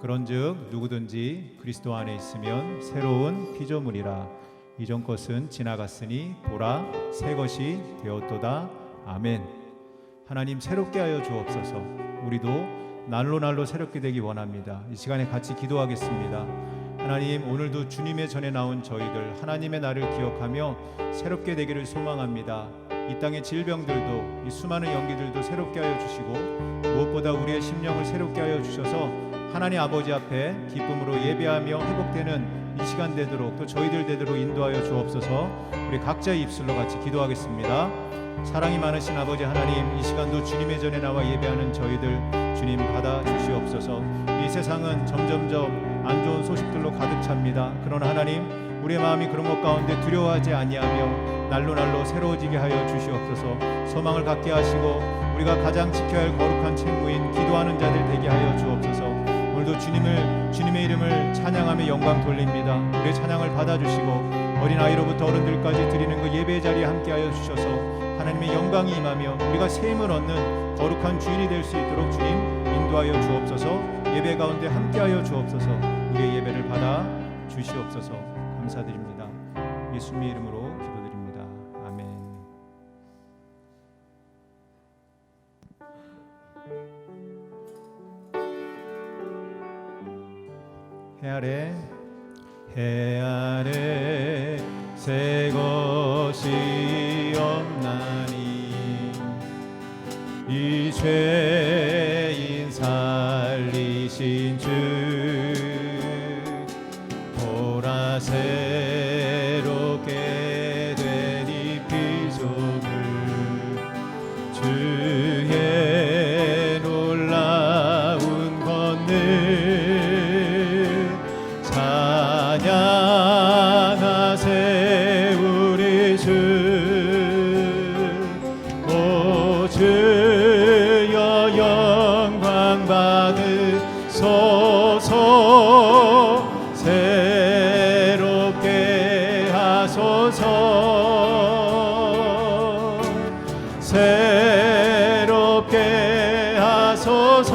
그런즉 누구든지 그리스도 안에 있으면 새로운 피조물이라. 이전 것은 지나갔으니 보라 새 것이 되었도다. 아멘. 하나님 새롭게 하여 주옵소서. 우리도 날로 새롭게 되기 원합니다. 이 시간에 같이 기도하겠습니다. 하나님, 오늘도 주님의 전에 나온 저희들 하나님의 날을 기억하며 새롭게 되기를 소망합니다. 이 땅의 질병들도 이 수많은 연기들도 새롭게 하여 주시고 무엇보다 우리의 심령을 새롭게 하여 주셔서 하나님 아버지 앞에 기쁨으로 예배하며 회복되는 이 시간 되도록, 또 저희들 되도록 인도하여 주옵소서. 우리 각자의 입술로 같이 기도하겠습니다. 사랑이 많으신 아버지 하나님, 이 시간도 주님의 전에 나와 예배하는 저희들 주님 받아 주시옵소서. 이 세상은 점점점 안 좋은 소식들로 가득 찹니다. 그러나 하나님, 우리의 마음이 그런 것 가운데 두려워하지 아니하며 날로 새로워지게 하여 주시옵소서. 소망을 갖게 하시고 우리가 가장 지켜야 할 거룩한 책무인 기도하는 자들 되게 하여 주옵소서. 오늘도 주님의 이름을 찬양하며 영광 돌립니다. 우리의 찬양을 받아주시고 어린아이로부터 어른들까지 드리는 그 예배 자리에 함께하여 주셔서 하나님의 영광이 임하며 우리가 새 힘을 얻는 거룩한 주인이 될 수 있도록 주님 인도하여 주옵소서. 예배 가운데 함께하여 주옵소서. 우리의 예배를 받아 주시옵소서. 감사드립니다. 예수님의 이름으로 기도드립니다. 아멘. 해 아래 새 것이 없나니 이 죄인 살리신 주 보라 새롭게 된 이 피조물 주의 놀라운 권능 찬양하세 우리 주. 오 주여 영광 받으소서. 새롭게 하소서. 새롭게 하소서.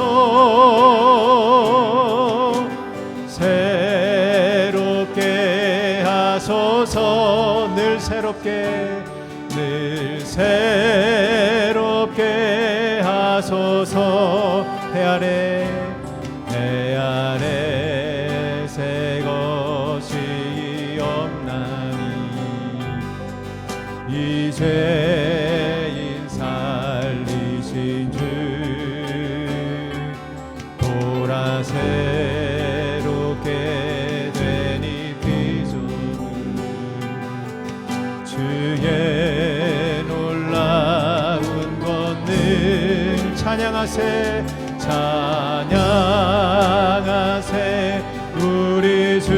새롭게 하소서. 늘 새롭게 하소서. 해 아래 새 것이 없나니 이 죄인 살리신 주 보라 새롭게 된 이 피조물 주의 놀라운 권능 찬양하세. 찬양하세 우리 주.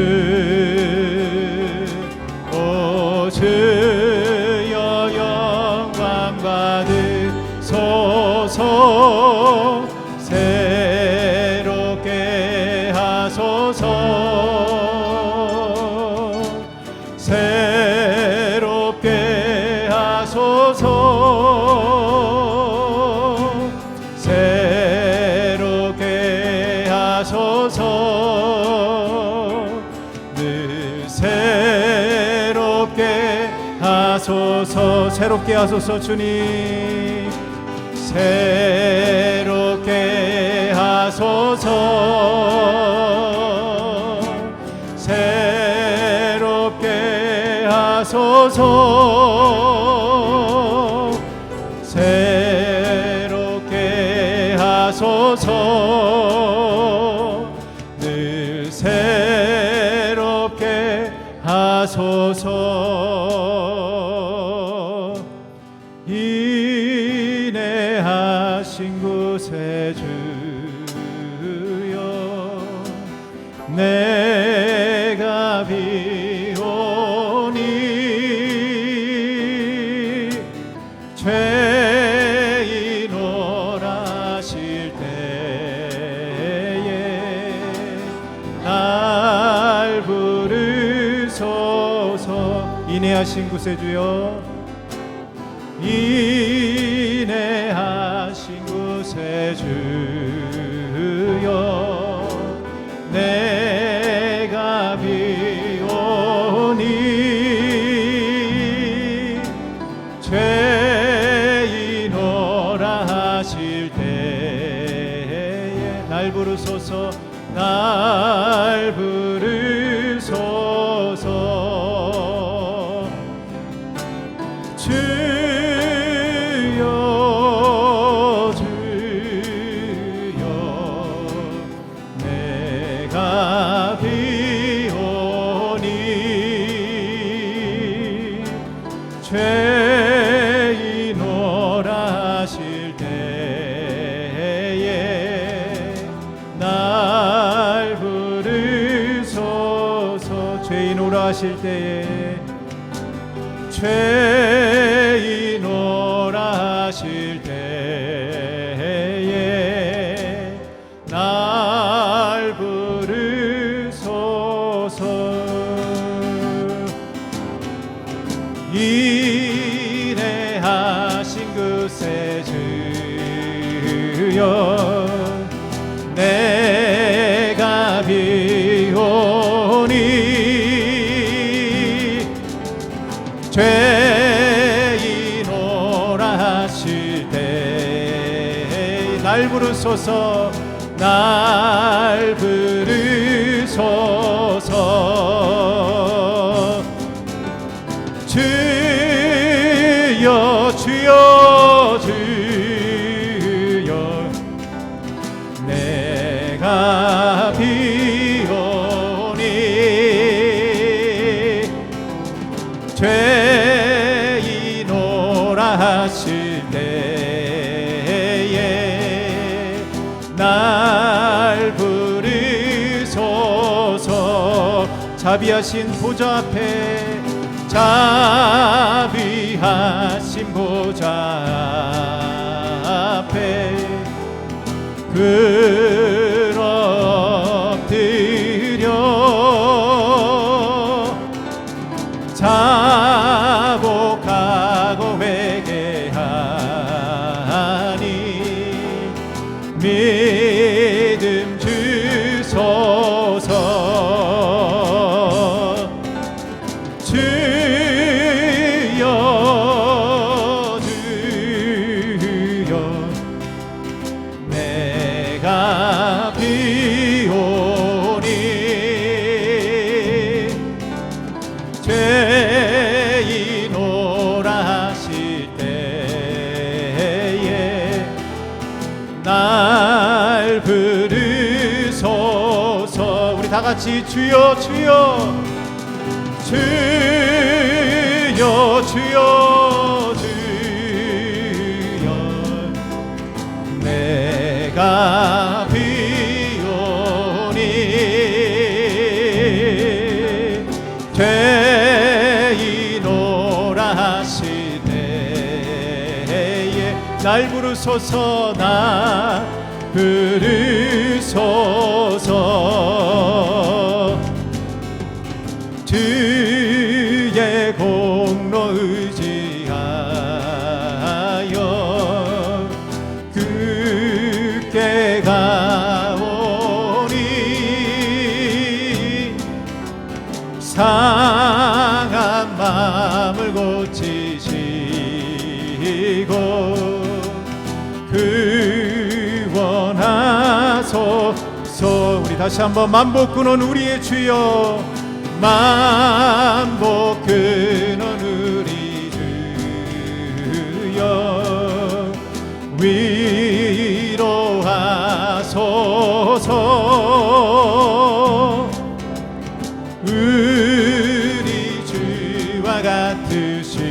오 주여 영광 받으소서. 새롭게 하소서. 새롭게 하소서. 새롭게 하소서. 늘 새롭게 하소서. 새롭게 하소서 주님. 새롭게 하소서. 새롭게 하소서. 새롭게 하소서. 늘 새롭게 하소서. 인내하신 곳에 주여 내가 비오니 죄인 오라실 때에 날 부르소서. 인내하신 곳에 주여 인내하신 곳에 주여 부르소서 날 부르소서 주여 주여 내가 비오니 죄인 오라실 때에 날 부르소서 죄인 오라실 때에 죄인 오라실 때에 날 부르소서 인내하신 그새 주여 내가 비오니 죄인 오라실 때 날 부르소서 날 부르소서 주여 주여 주여 내가 비오니 죄인 오라실 때에 날 부르소서 자비하신 보좌 앞에 자비하신 보좌 앞에 엎드려 자복하고 회개하니 믿음 주소서 주여 주여 내가 비오니 죄인 오라실 때에 날 부르소서 우리 다같이 주여 주여 주여 주여 주여 내가 비오니 죄인 오라실 때에 날 부르소서 날 부르소서 주의 공로 의지하여 굳게 가오니 상한 마음을 고치시고 구원하소서 우리 다시 한번 만복 근원 우리의 주여 만복 근원 우리 주여 위로하소서 우리 주와 같으시니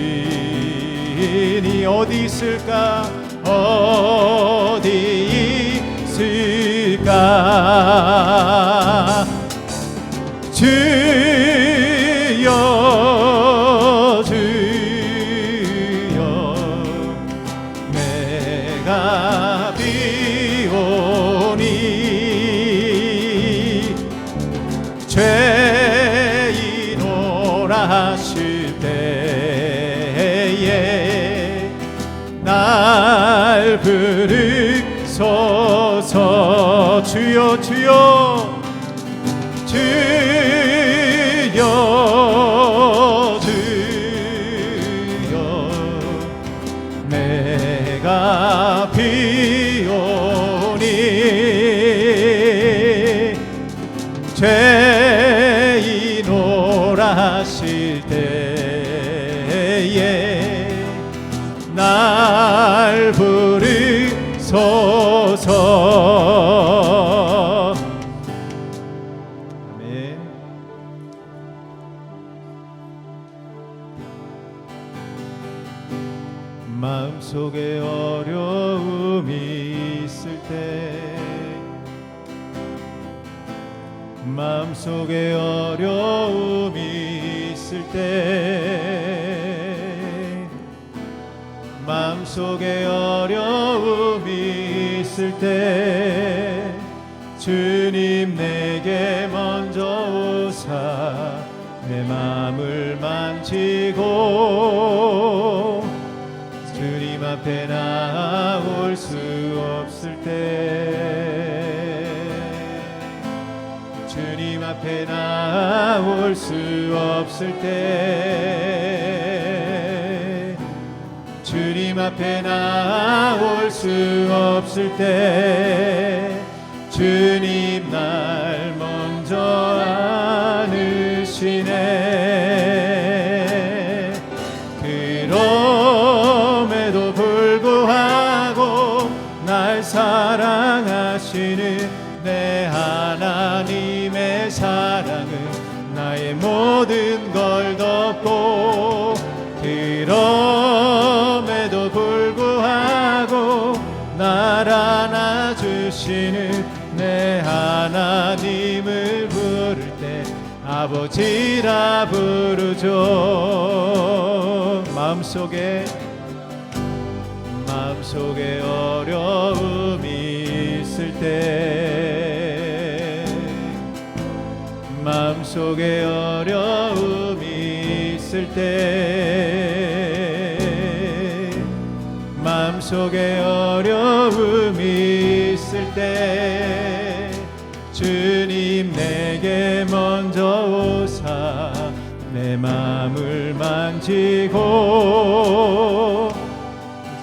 어디 있을까 어디 있을까 주여 주여 내가 비오니 죄인 오라실 때에 날 부르소서 주여 주여 주여 주여 내가 비오니 죄인오라 하실 때에 날 부르소서. 아멘. 마음속에 어려움이 있을 때, 마음속에 어려움이 있을 때, 마음속에 어려움이 있을 때 주님 내게 먼저 오사 내 마음을 만지고 주님 앞에 나올 수 없을 때, 주님 앞에 나올 수 없을 때, 주님 앞에 나올 수 없을 때 주님 날 먼저 안으시네. 그럼에도 불구하고 날 사랑하시는 내 하나님의 사랑은 나의 모든 걸 덮고, 그럼에도 불구하고 날 안아주시는 내 하나님을 부를 때 아버지라 부르죠. 마음속에 어려움이 있을 때, 마음속에 어려움이 있을 때, 마음속에 어려움이 있을 때 주님 내게 먼저 오사 내 마음을 만지고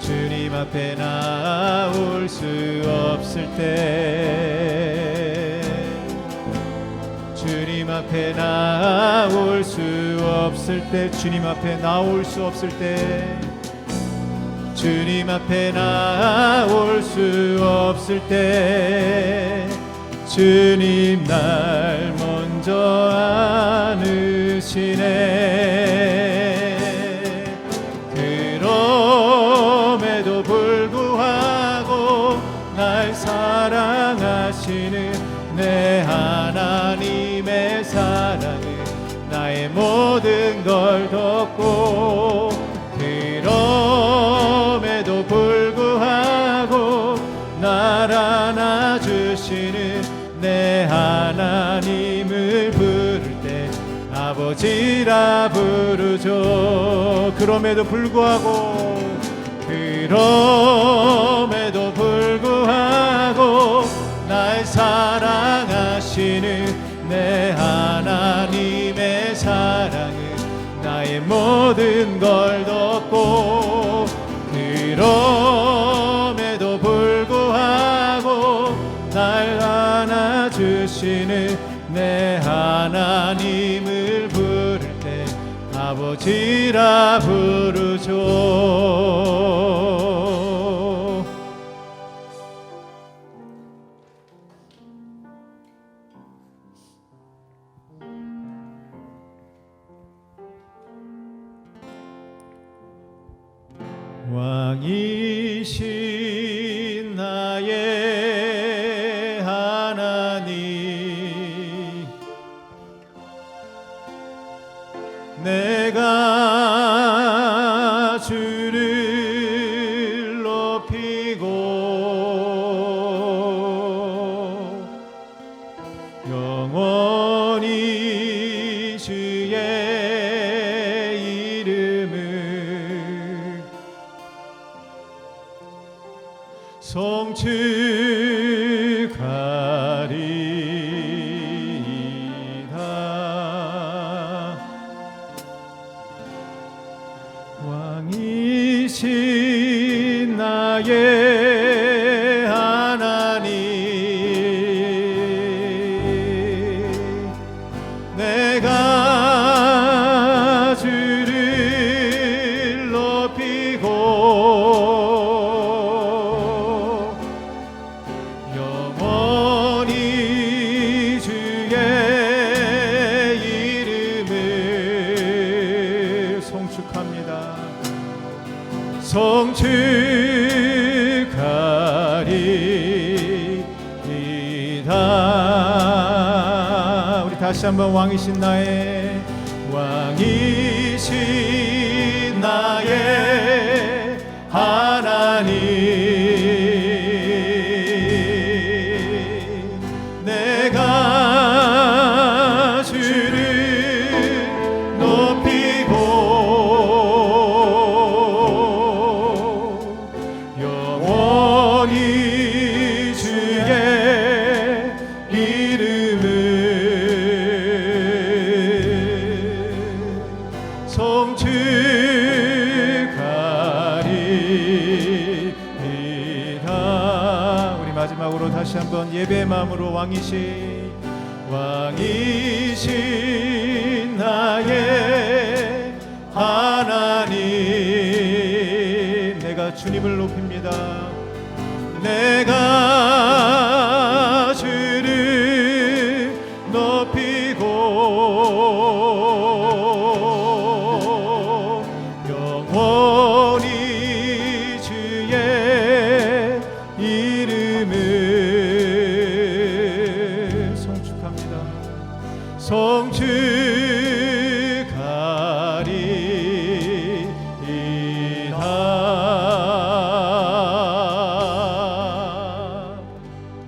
주님 앞에 나올 수 없을 때, 주님 앞에 나올 수 없을 때, 주님 앞에 나올 수 없을 때, 주님 앞에 나올 수 없을 때 주님 날 먼저 안으시네. 그럼에도 불구하고 날 사랑하시는 내 하나님의 사랑은 나의 모든 걸 덮고, 그럼에도 불구하고 날 안아주시는 내 하나님을 부를 때 아버지라 부르죠. 그럼에도 불구하고 날 사랑하시는 내 하나님의 사랑은 나의 모든 걸 덮고, 그럼에도 불구하고 날 안아주시는 내 하나님을 부를 때 아버지라 부르죠. 왕이신 나의 하나님, 내가 주를 높이고 영원히 주의 이름을 송축하리이다. 왕이신 나의 하나님, 영원히 주의 이름을 송축합니다. 송축하리이다. 우리 다시 한번 왕이신 나의 왕이신 나의 하나님, 내가 주를 높이고 영원히 주의 이름을 송축하리이다. 우리 마지막으로 다시 한번 예배의 마음으로 왕이신 나의 하나님, 내가 주님을 높입니다. 내가 주를 높이고 영원히 주의 이름을 송축합니다. 송축하리이다.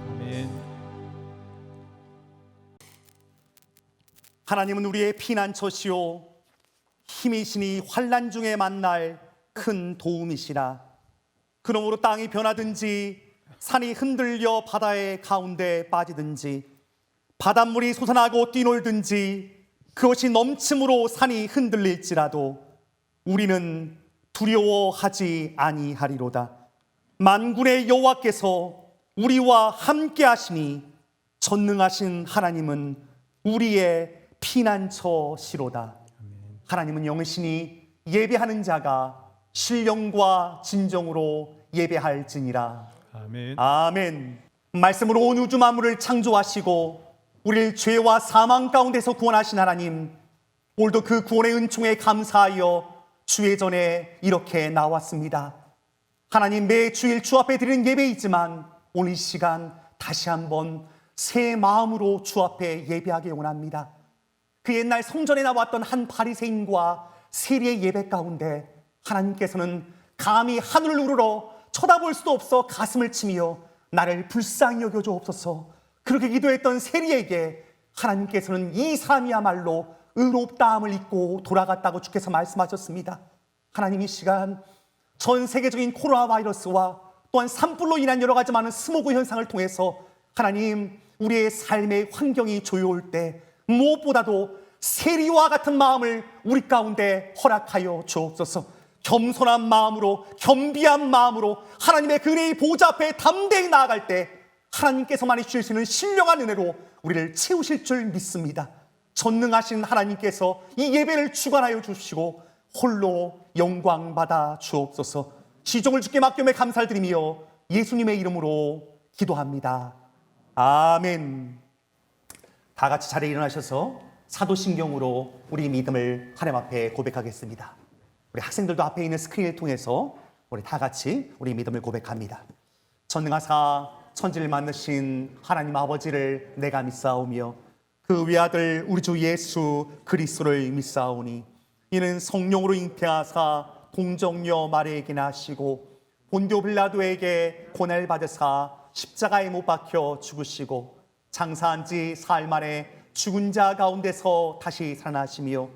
아멘. 하나님은 우리의 피난처시오 힘이시니 환난 중에 만날 큰 도움이시라. 그러므로 땅이 변하든지 산이 흔들려 바다의 가운데 빠지든지 바닷물이 솟아나고 뛰놀든지 그것이 넘침으로 산이 흔들릴지라도 우리는 두려워하지 아니하리로다. 만군의 여호와께서 우리와 함께 하시니 전능하신 하나님은 우리의 피난처시로다. 하나님은 영이시니 예배하는 자가 신령과 진정으로 예배할지니라. 아멘. 아멘. 말씀으로 온 우주 만물을 창조하시고 우리를 죄와 사망 가운데서 구원하신 하나님, 오늘도 그 구원의 은총에 감사하여 주의 전에 이렇게 나왔습니다. 하나님, 매 주일 주 앞에 드리는 예배이지만 오늘 이 시간 다시 한번 새 마음으로 주 앞에 예배하기 원합니다. 그 옛날 성전에 나왔던 한 바리새인과 세리의 예배 가운데 하나님께서는 감히 하늘을 우러러 쳐다볼 수도 없어 가슴을 치며 나를 불쌍히 여겨 주옵소서. 그렇게 기도했던 세리에게 하나님께서는 이 사람이야말로 의롭다함을 잊고 돌아갔다고 주께서 말씀하셨습니다. 하나님, 이 시간 전 세계적인 코로나 바이러스와 또한 산불로 인한 여러 가지 많은 스모그 현상을 통해서 하나님, 우리의 삶의 환경이 조여올 때 무엇보다도 세리와 같은 마음을 우리 가운데 허락하여 주옵소서. 겸손한 마음으로, 겸비한 마음으로 하나님의 그 은혜의 보좌 앞에 담대히 나아갈 때 하나님께서만이 주시는 신령한 은혜로 우리를 채우실 줄 믿습니다. 전능하신 하나님께서 이 예배를 주관하여 주시고 홀로 영광 받아 주옵소서. 시종을 주께 맡기며 감사를 드리며 예수님의 이름으로 기도합니다. 아멘. 다 같이 자리에 일어나셔서 사도신경으로 우리 믿음을 하나님 앞에 고백하겠습니다. 우리 학생들도 앞에 있는 스크린을 통해서 우리 다 같이 우리 믿음을 고백합니다. 전능하사 천지를 만드신 하나님 아버지를 내가 믿사오며 그 외아들 우리 주 예수 그리스도를 믿사오니 이는 성령으로 잉태하사 동정녀 마리아에게 나시고 본디오 빌라도에게 고난을 받으사 십자가에 못 박혀 죽으시고 장사한 지 사흘 만에 죽은 자 가운데서 다시 살아나시며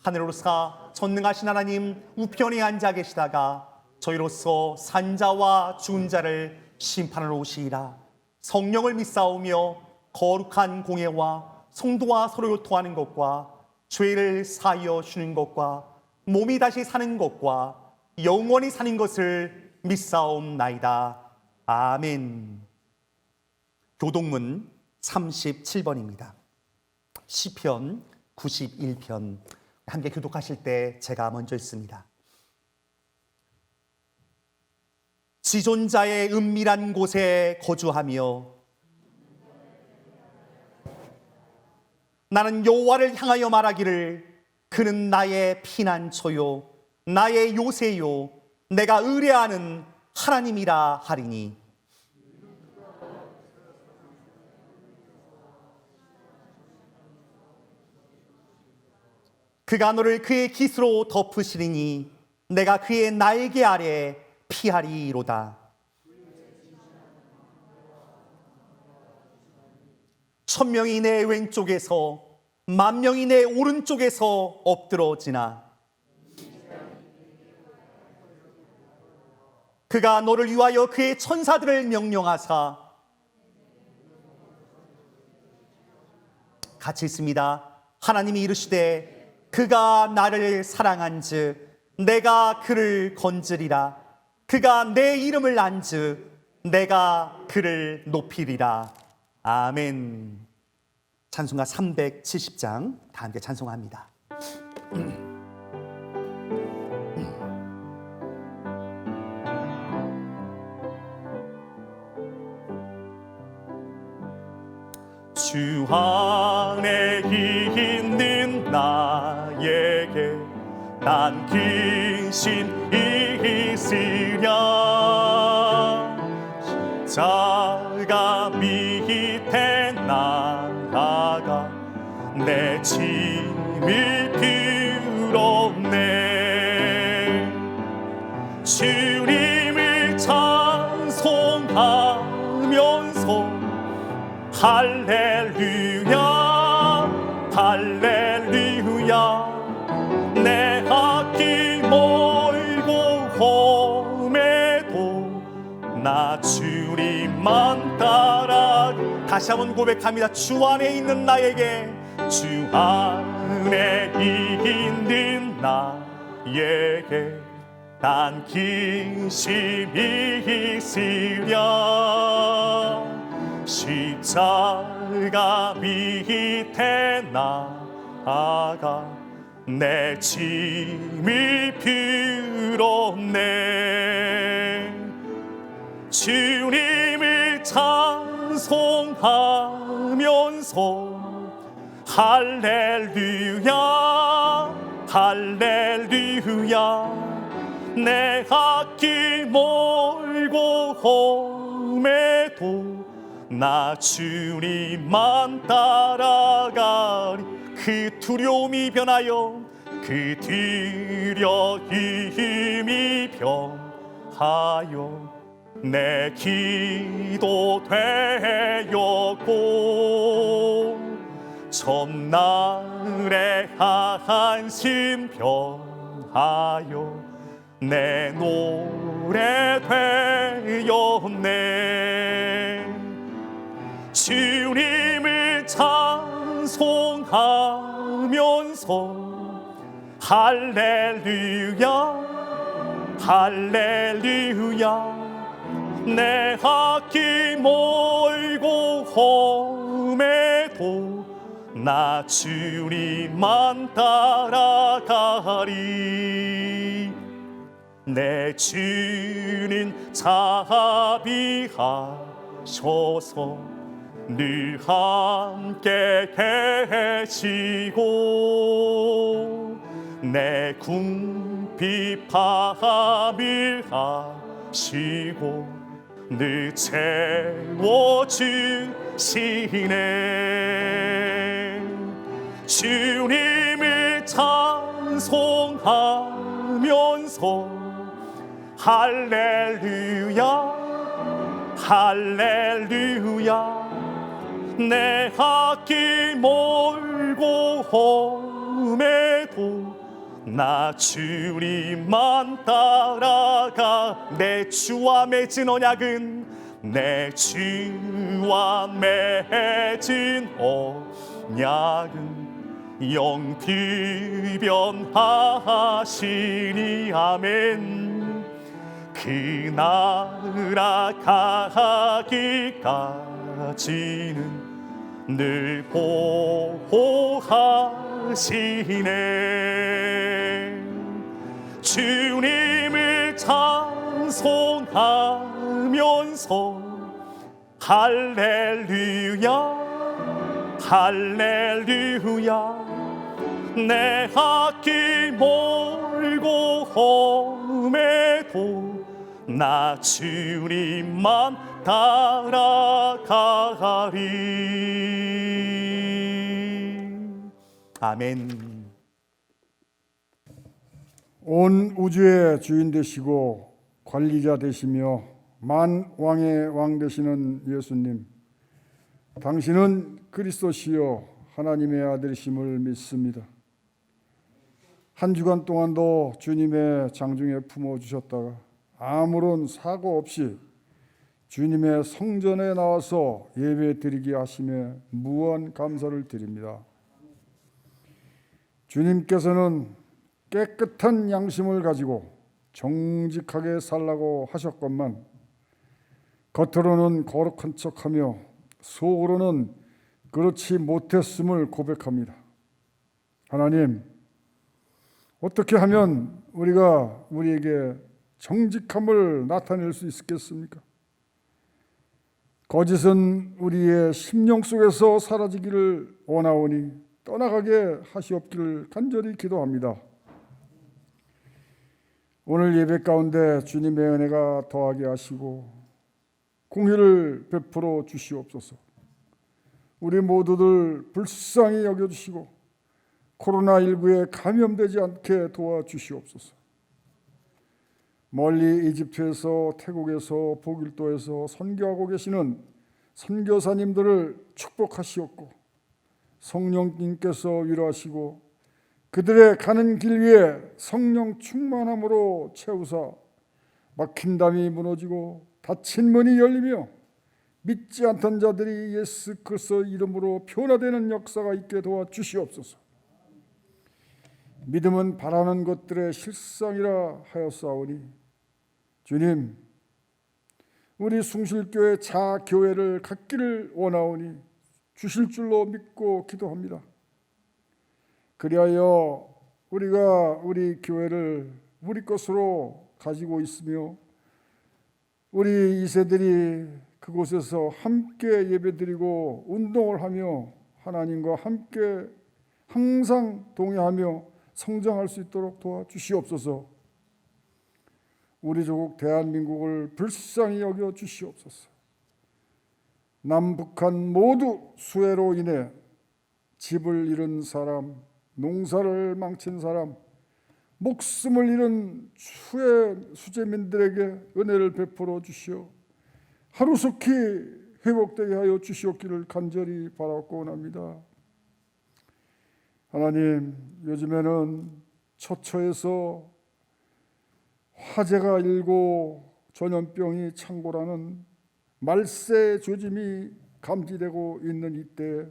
하늘로서 전능하신 하나님 우편에 앉아 계시다가 저희로서 산자와 죽은 자를 심판하러 오시리라. 성령을 믿사오며 거룩한 공예와 성도와 서로 요통하는 것과 죄를 사하여 주는 것과 몸이 다시 사는 것과 영원히 사는 것을 믿사옵나이다. 아멘. 교동문 37번입니다. 시편 91편 함께 교독하실 때 제가 먼저 읽습니다. 지존자의 은밀한 곳에 거주하며 나는 여호와를 향하여 말하기를 그는 나의 피난처요 나의 요새요 내가 의뢰하는 하나님이라 하리니 그가 너를 그의 깃으로 덮으시리니 내가 그의 날개 아래 피하리로다. 천명이 내 왼쪽에서 만명이 내 오른쪽에서 엎드러지나 그가 너를 위하여 그의 천사들을 명령하사 같이 있습니다. 하나님이 이르시되 그가 나를 사랑한즉 내가 그를 건지리라. 그가 내 이름을 안즉 내가 그를 높이리라. 아멘. 찬송가 370장 다 함께 찬송합니다. 주 안에 있는 나에게 난 근심 있으랴. 십자가 밑에 나아가 내 짐을 들었네. 주님을 찬송하면서 할렐루야 할렐루야 내 앞길 멀고 험해도 나 주님만 따라. 다시 한번 고백합니다. 주 안에 있는 나에게 주 안에 있는 나에게 난 근심이 있으랴. 십자가 밑에 나아가 내 짐을 풀었네. 주님을 찬송하면서 할렐루야 할렐루야 내 앞길 멀고 험해도 나 주님만 따라가리. 그 두려움이 변하여 그 두려움이 변하여 내 기도 되었고 전날의 한심 변하여 내 노래 되었네. 주님을 찬송하면서 할렐루야 할렐루야 내 앞길 멀고 험해도 나 주님만 따라가리. 내 주는 자비하셔서 늘 함께 계시고 내 궁핍함을 아시고 늘 채워주시네. 주님을 찬송하면서 할렐루야 할렐루야 내 앞길 멀고 험해도 나 주님만 따라가. 내 주와 맺은 언약은 내 주와 맺은 언약은 영불변하시니 아멘. 그 나라 가기까지는 늘 보호하시네. 주님을 찬송하면서 찬송하면서 할렐루야 할렐루야 내 앞길 멀고 험해도 나 주님만 따라가리. 아멘. 온 우주의 주인 되시고 관리자 되시며 만왕의 왕 되시는 예수님, 당신은 그리스도시요 하나님의 아들이심을 믿습니다. 한 주간 동안도 주님의 장중에 품어주셨다가 아무런 사고 없이 주님의 성전에 나와서 예배드리게 하심에 무한 감사를 드립니다. 주님께서는 깨끗한 양심을 가지고 정직하게 살라고 하셨건만 겉으로는 거룩한 척하며 속으로는 그렇지 못했음을 고백합니다. 하나님, 어떻게 하면 우리에게 정직함을 나타낼 수 있겠습니까? 거짓은 우리의 심령 속에서 사라지기를 원하오니 떠나가게 하시옵기를 간절히 기도합니다. 오늘 예배 가운데 주님의 은혜가 더하게 하시고 공의를 베풀어 주시옵소서. 우리 모두들 불쌍히 여겨주시고 코로나19에 감염되지 않게 도와주시옵소서. 멀리 이집트에서, 태국에서, 보길도에서 선교하고 계시는 선교사님들을 축복하시옵고 성령님께서 위로하시고 그들의 가는 길 위에 성령 충만함으로 채우사 막힌 담이 무너지고 닫힌 문이 열리며 믿지 않던 자들이 예수 그리스도 이름으로 변화되는 역사가 있게 도와주시옵소서. 믿음은 바라는 것들의 실상이라 하였사오니 주님, 우리 숭실교회 자교회를 갖기를 원하오니 주실 줄로 믿고 기도합니다. 그리하여 우리가 우리 교회를 우리 것으로 가지고 있으며 우리 2세들이 그곳에서 함께 예배드리고 운동을 하며 하나님과 함께 항상 동행하며 성장할 수 있도록 도와주시옵소서. 우리 조국 대한민국을 불쌍히 여겨 주시옵소서. 남북한 모두 수해로 인해 집을 잃은 사람, 농사를 망친 사람, 목숨을 잃은 수재민들에게 은혜를 베풀어 주시어 하루속히 회복되게 하여 주시옵기를 간절히 바라고 원합니다. 하나님, 요즘에는 처처에서 화재가 일고 전염병이 창궐하는 말세 조짐이 감지되고 있는 이때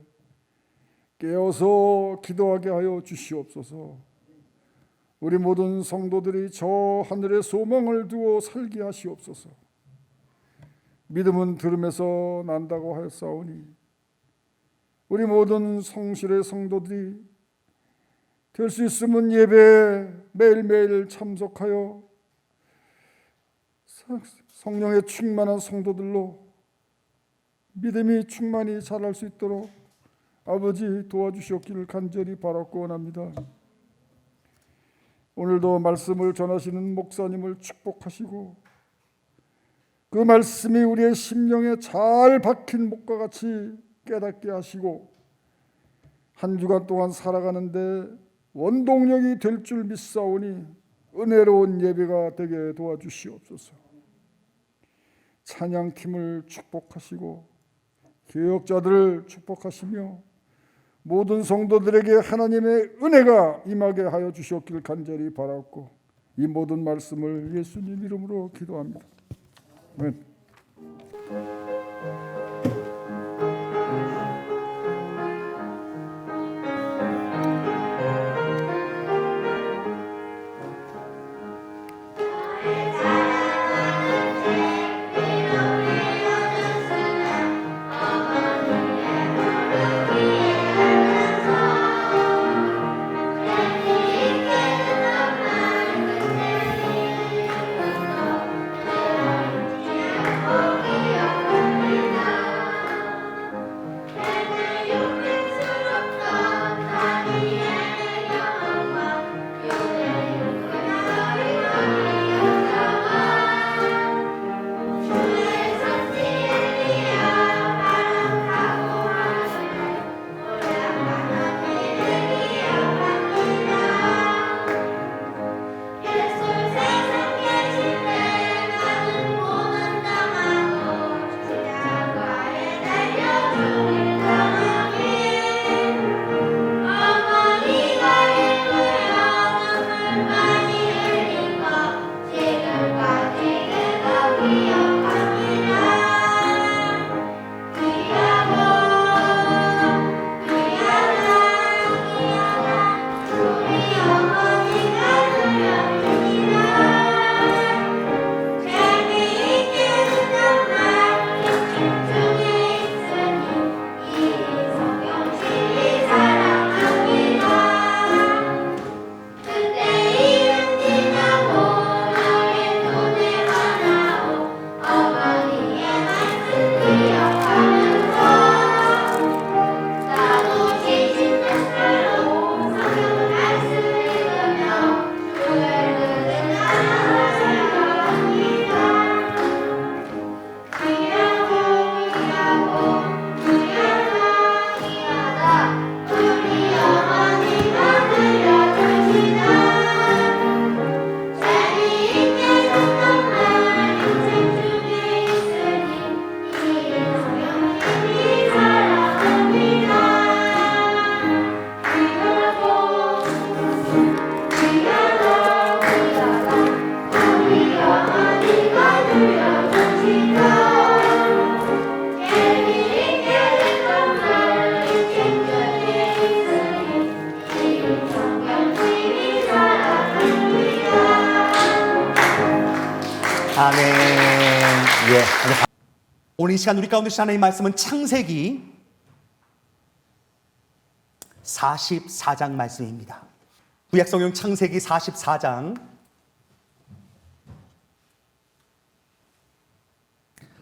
깨어서 기도하게 하여 주시옵소서. 우리 모든 성도들이 저 하늘의 소망을 두고 살게 하시옵소서. 믿음은 들음에서 난다고 하였사오니 우리 모든 성실의 성도들이 될 수 있으면 예배 매일매일 참석하여 성령의 충만한 성도들로 믿음이 충만히 자랄 수 있도록 아버지 도와주시옵기를 간절히 바라고 원합니다. 오늘도 말씀을 전하시는 목사님을 축복하시고 그 말씀이 우리의 심령에 잘 박힌 목과 같이 깨닫게 하시고 한 주간 동안 살아가는데 원동력이 될 줄 믿사오니 은혜로운 예배가 되게 도와주시옵소서. 찬양팀을 축복하시고 교역자들을 축복하시며 모든 성도들에게 하나님의 은혜가 임하게 하여 주시옵기를 간절히 바라옵고 이 모든 말씀을 예수님 이름으로 기도합니다. 아멘. 아멘. 예. 오늘 이 시간 우리 가운데 주신 하나님의 말씀은 창세기 44장 말씀입니다. 구약성경 창세기 44장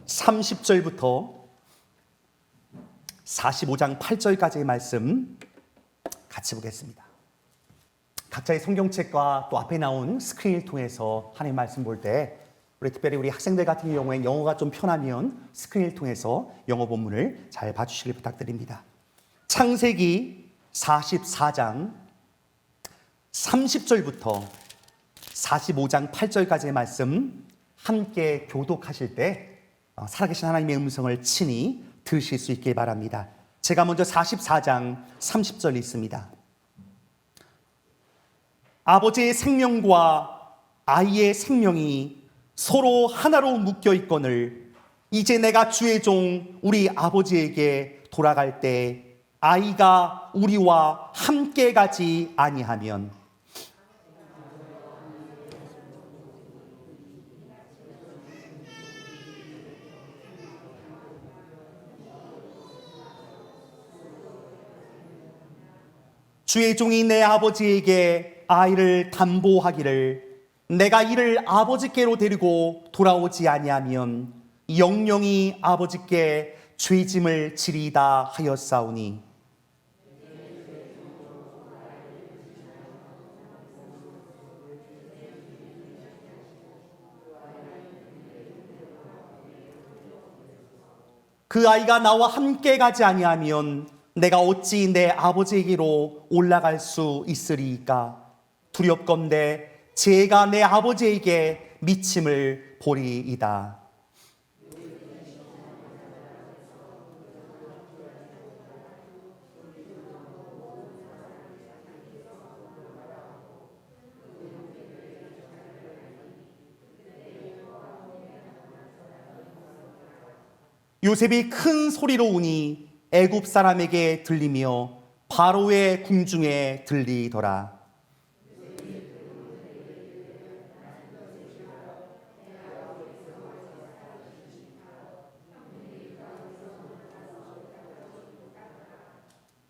30절부터 45장 8절까지의 말씀 같이 보겠습니다. 각자의 성경책과 또 앞에 나온 스크린을 통해서 하나님의 말씀 볼 때 특별히 우리 학생들 같은 경우에 영어가 좀 편하면 스크린을 통해서 영어 본문을 잘 봐주시길 부탁드립니다. 창세기 44장 30절부터 45장 8절까지의 말씀 함께 교독하실 때 살아계신 하나님의 음성을 친히 들으실 수 있길 바랍니다. 제가 먼저 44장 30절 읽습니다. 아버지의 생명과 아이의 생명이 서로 하나로 묶여 있거늘 이제 내가 주의 종 우리 아버지에게 돌아갈 때 아이가 우리와 함께 가지 아니하면 주의 종이 내 아버지에게 아이를 담보하기를 내가 이를 아버지께로 데리고 돌아오지 아니하면 영영이 아버지께 죄짐을 지리다 하였사오니 그 아이가 나와 함께 가지 아니하면 내가 어찌 내 아버지에게로 올라갈 수 있으리이까 두렵건대 제가 내 아버지에게 미침을 보리이다. 요셉이 큰 소리로 우니 애굽 사람에게 들리며 바로의 궁중에 들리더라.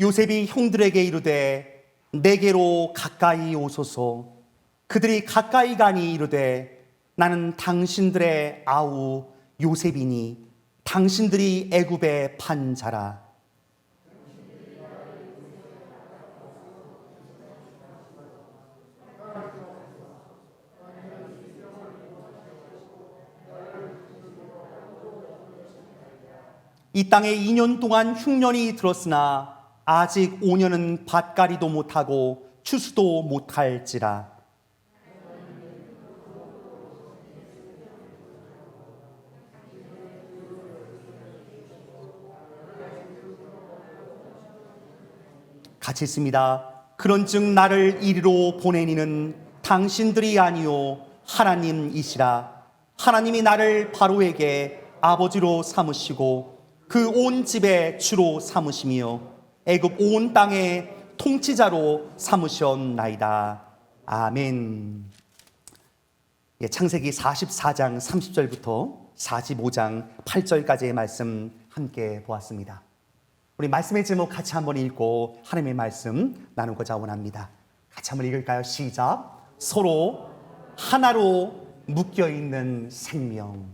요셉이 형들에게 이르되 내게로 가까이 오소서. 그들이 가까이 가니 이르되 나는 당신들의 아우 요셉이니 당신들이 애굽에 판 자라. 이 땅에 2년 동안 흉년이 들었으나 아직 5년은 밭갈이도 못하고 추수도 못할지라. 같이 있습니다. 그런즉 나를 이리로 보내니는 당신들이 아니요 하나님이시라. 하나님이 나를 바로에게 아버지로 삼으시고 그 온 집의 주로 삼으시며 애굽 온 땅의 통치자로 삼으셨나이다. 아멘. 창세기 44장 30절부터 45장 8절까지의 말씀 함께 보았습니다. 우리 말씀의 제목 같이 한번 읽고 하나님의 말씀 나누고자 원합니다. 같이 한번 읽을까요? 시작. 서로 하나로 묶여있는 생명.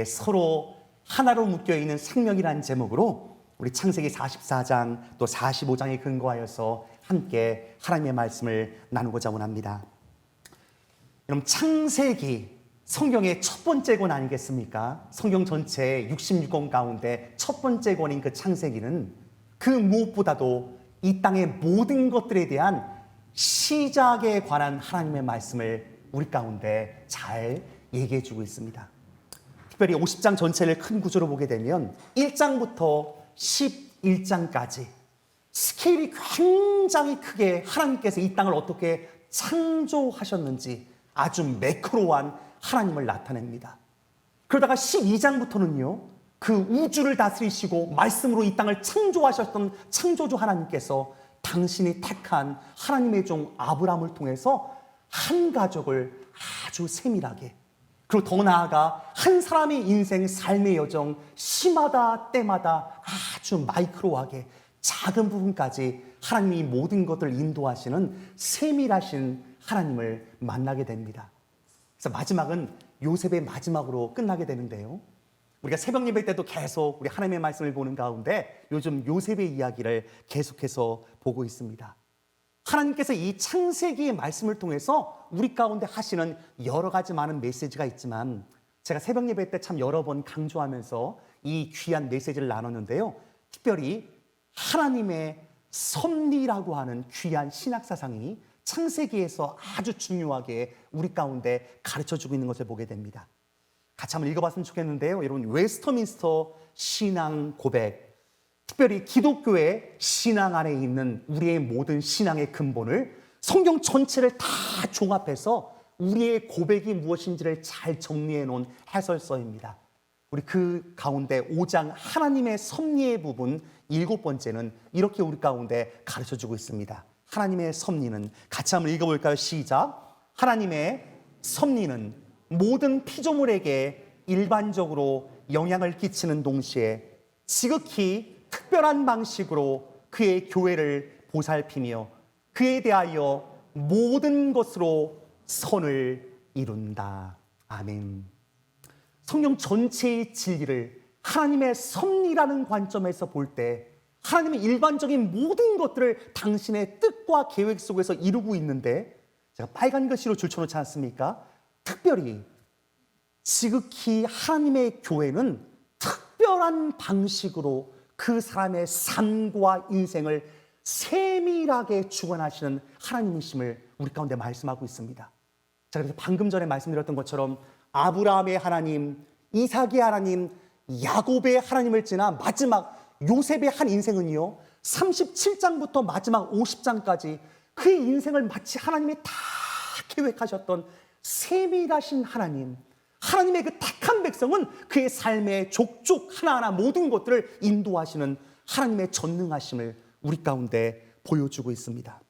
서로 하나로 묶여있는 생명이라는 제목으로 우리 창세기 44장 또 45장에 근거하여서 함께 하나님의 말씀을 나누고자 원합니다. 여러분, 창세기 성경의 첫 번째 권 아니겠습니까? 성경 전체 66권 가운데 첫 번째 권인 그 창세기는 그 무엇보다도 이 땅의 모든 것들에 대한 시작에 관한 하나님의 말씀을 우리 가운데 잘 얘기해 주고 있습니다. 특별히 50장 전체를 큰 구조로 보게 되면 1장부터 11장까지 스케일이 굉장히 크게 하나님께서 이 땅을 어떻게 창조하셨는지 아주 매크로한 하나님을 나타냅니다. 그러다가 12장부터는요, 그 우주를 다스리시고 말씀으로 이 땅을 창조하셨던 창조주 하나님께서 당신이 택한 하나님의 종 아브라함을 통해서 한 가족을 아주 세밀하게 그리고 더 나아가 한 사람의 인생, 삶의 여정, 시마다 때마다 아주 마이크로하게 작은 부분까지 하나님이 모든 것들을 인도하시는 세밀하신 하나님을 만나게 됩니다. 그래서 마지막은 요셉의 마지막으로 끝나게 되는데요. 우리가 새벽 예배 때도 계속 우리 하나님의 말씀을 보는 가운데 요즘 요셉의 이야기를 계속해서 보고 있습니다. 하나님께서 이 창세기의 말씀을 통해서 우리 가운데 하시는 여러 가지 많은 메시지가 있지만, 제가 새벽 예배 때 참 여러 번 강조하면서 이 귀한 메시지를 나눴는데요. 특별히 하나님의 섭리라고 하는 귀한 신학 사상이 창세기에서 아주 중요하게 우리 가운데 가르쳐주고 있는 것을 보게 됩니다. 같이 한번 읽어봤으면 좋겠는데요. 여러분, 웨스터민스터 신앙 고백, 특별히 기독교의 신앙 안에 있는 우리의 모든 신앙의 근본을 성경 전체를 다 종합해서 우리의 고백이 무엇인지를 잘 정리해 놓은 해설서입니다. 우리 그 가운데 5장 하나님의 섭리의 부분 7번째는 이렇게 우리 가운데 가르쳐주고 있습니다. 하나님의 섭리는, 같이 한번 읽어볼까요? 시작. 하나님의 섭리는 모든 피조물에게 일반적으로 영향을 끼치는 동시에 지극히 특별한 방식으로 그의 교회를 보살피며 그에 대하여 모든 것으로 선을 이룬다. 아멘. 성경 전체의 진리를 하나님의 섭리라는 관점에서 볼 때 하나님의 일반적인 모든 것들을 당신의 뜻과 계획 속에서 이루고 있는데, 제가 빨간 글씨로 줄쳐놓지 않습니까? 특별히 지극히 하나님의 교회는 특별한 방식으로 그 사람의 삶과 인생을 세밀하게 주관하시는 하나님이심을 우리 가운데 말씀하고 있습니다. 자, 그래서 방금 전에 말씀드렸던 것처럼 아브라함의 하나님, 이삭의 하나님, 야곱의 하나님을 지나 마지막 요셉의 한 인생은요, 37장부터 마지막 50장까지 그의 인생을 마치 하나님이 다 계획하셨던 세밀하신 하나님, 하나님의 그 택한 백성은 그의 삶의 족족 하나하나 모든 것들을 인도하시는 하나님의 전능하심을 우리 가운데 보여주고 있습니다.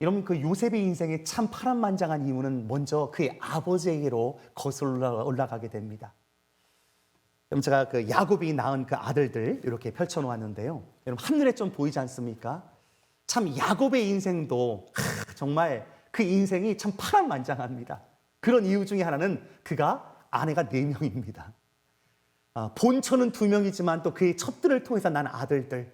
여러분, 그 요셉의 인생이 참 파란만장한 이유는 먼저 그의 아버지에게로 거슬러 올라가게 됩니다. 여러분, 제가 그 야곱이 낳은 그 아들들 이렇게 펼쳐놓았는데요. 여러분, 한눈에 좀 보이지 않습니까? 참 야곱의 인생도 정말 그 인생이 참 파란만장합니다. 그런 이유 중에 하나는 그가 아내가 4명입니다. 본처는 2명이지만 또 그의 첩들을 통해서 난 아들들,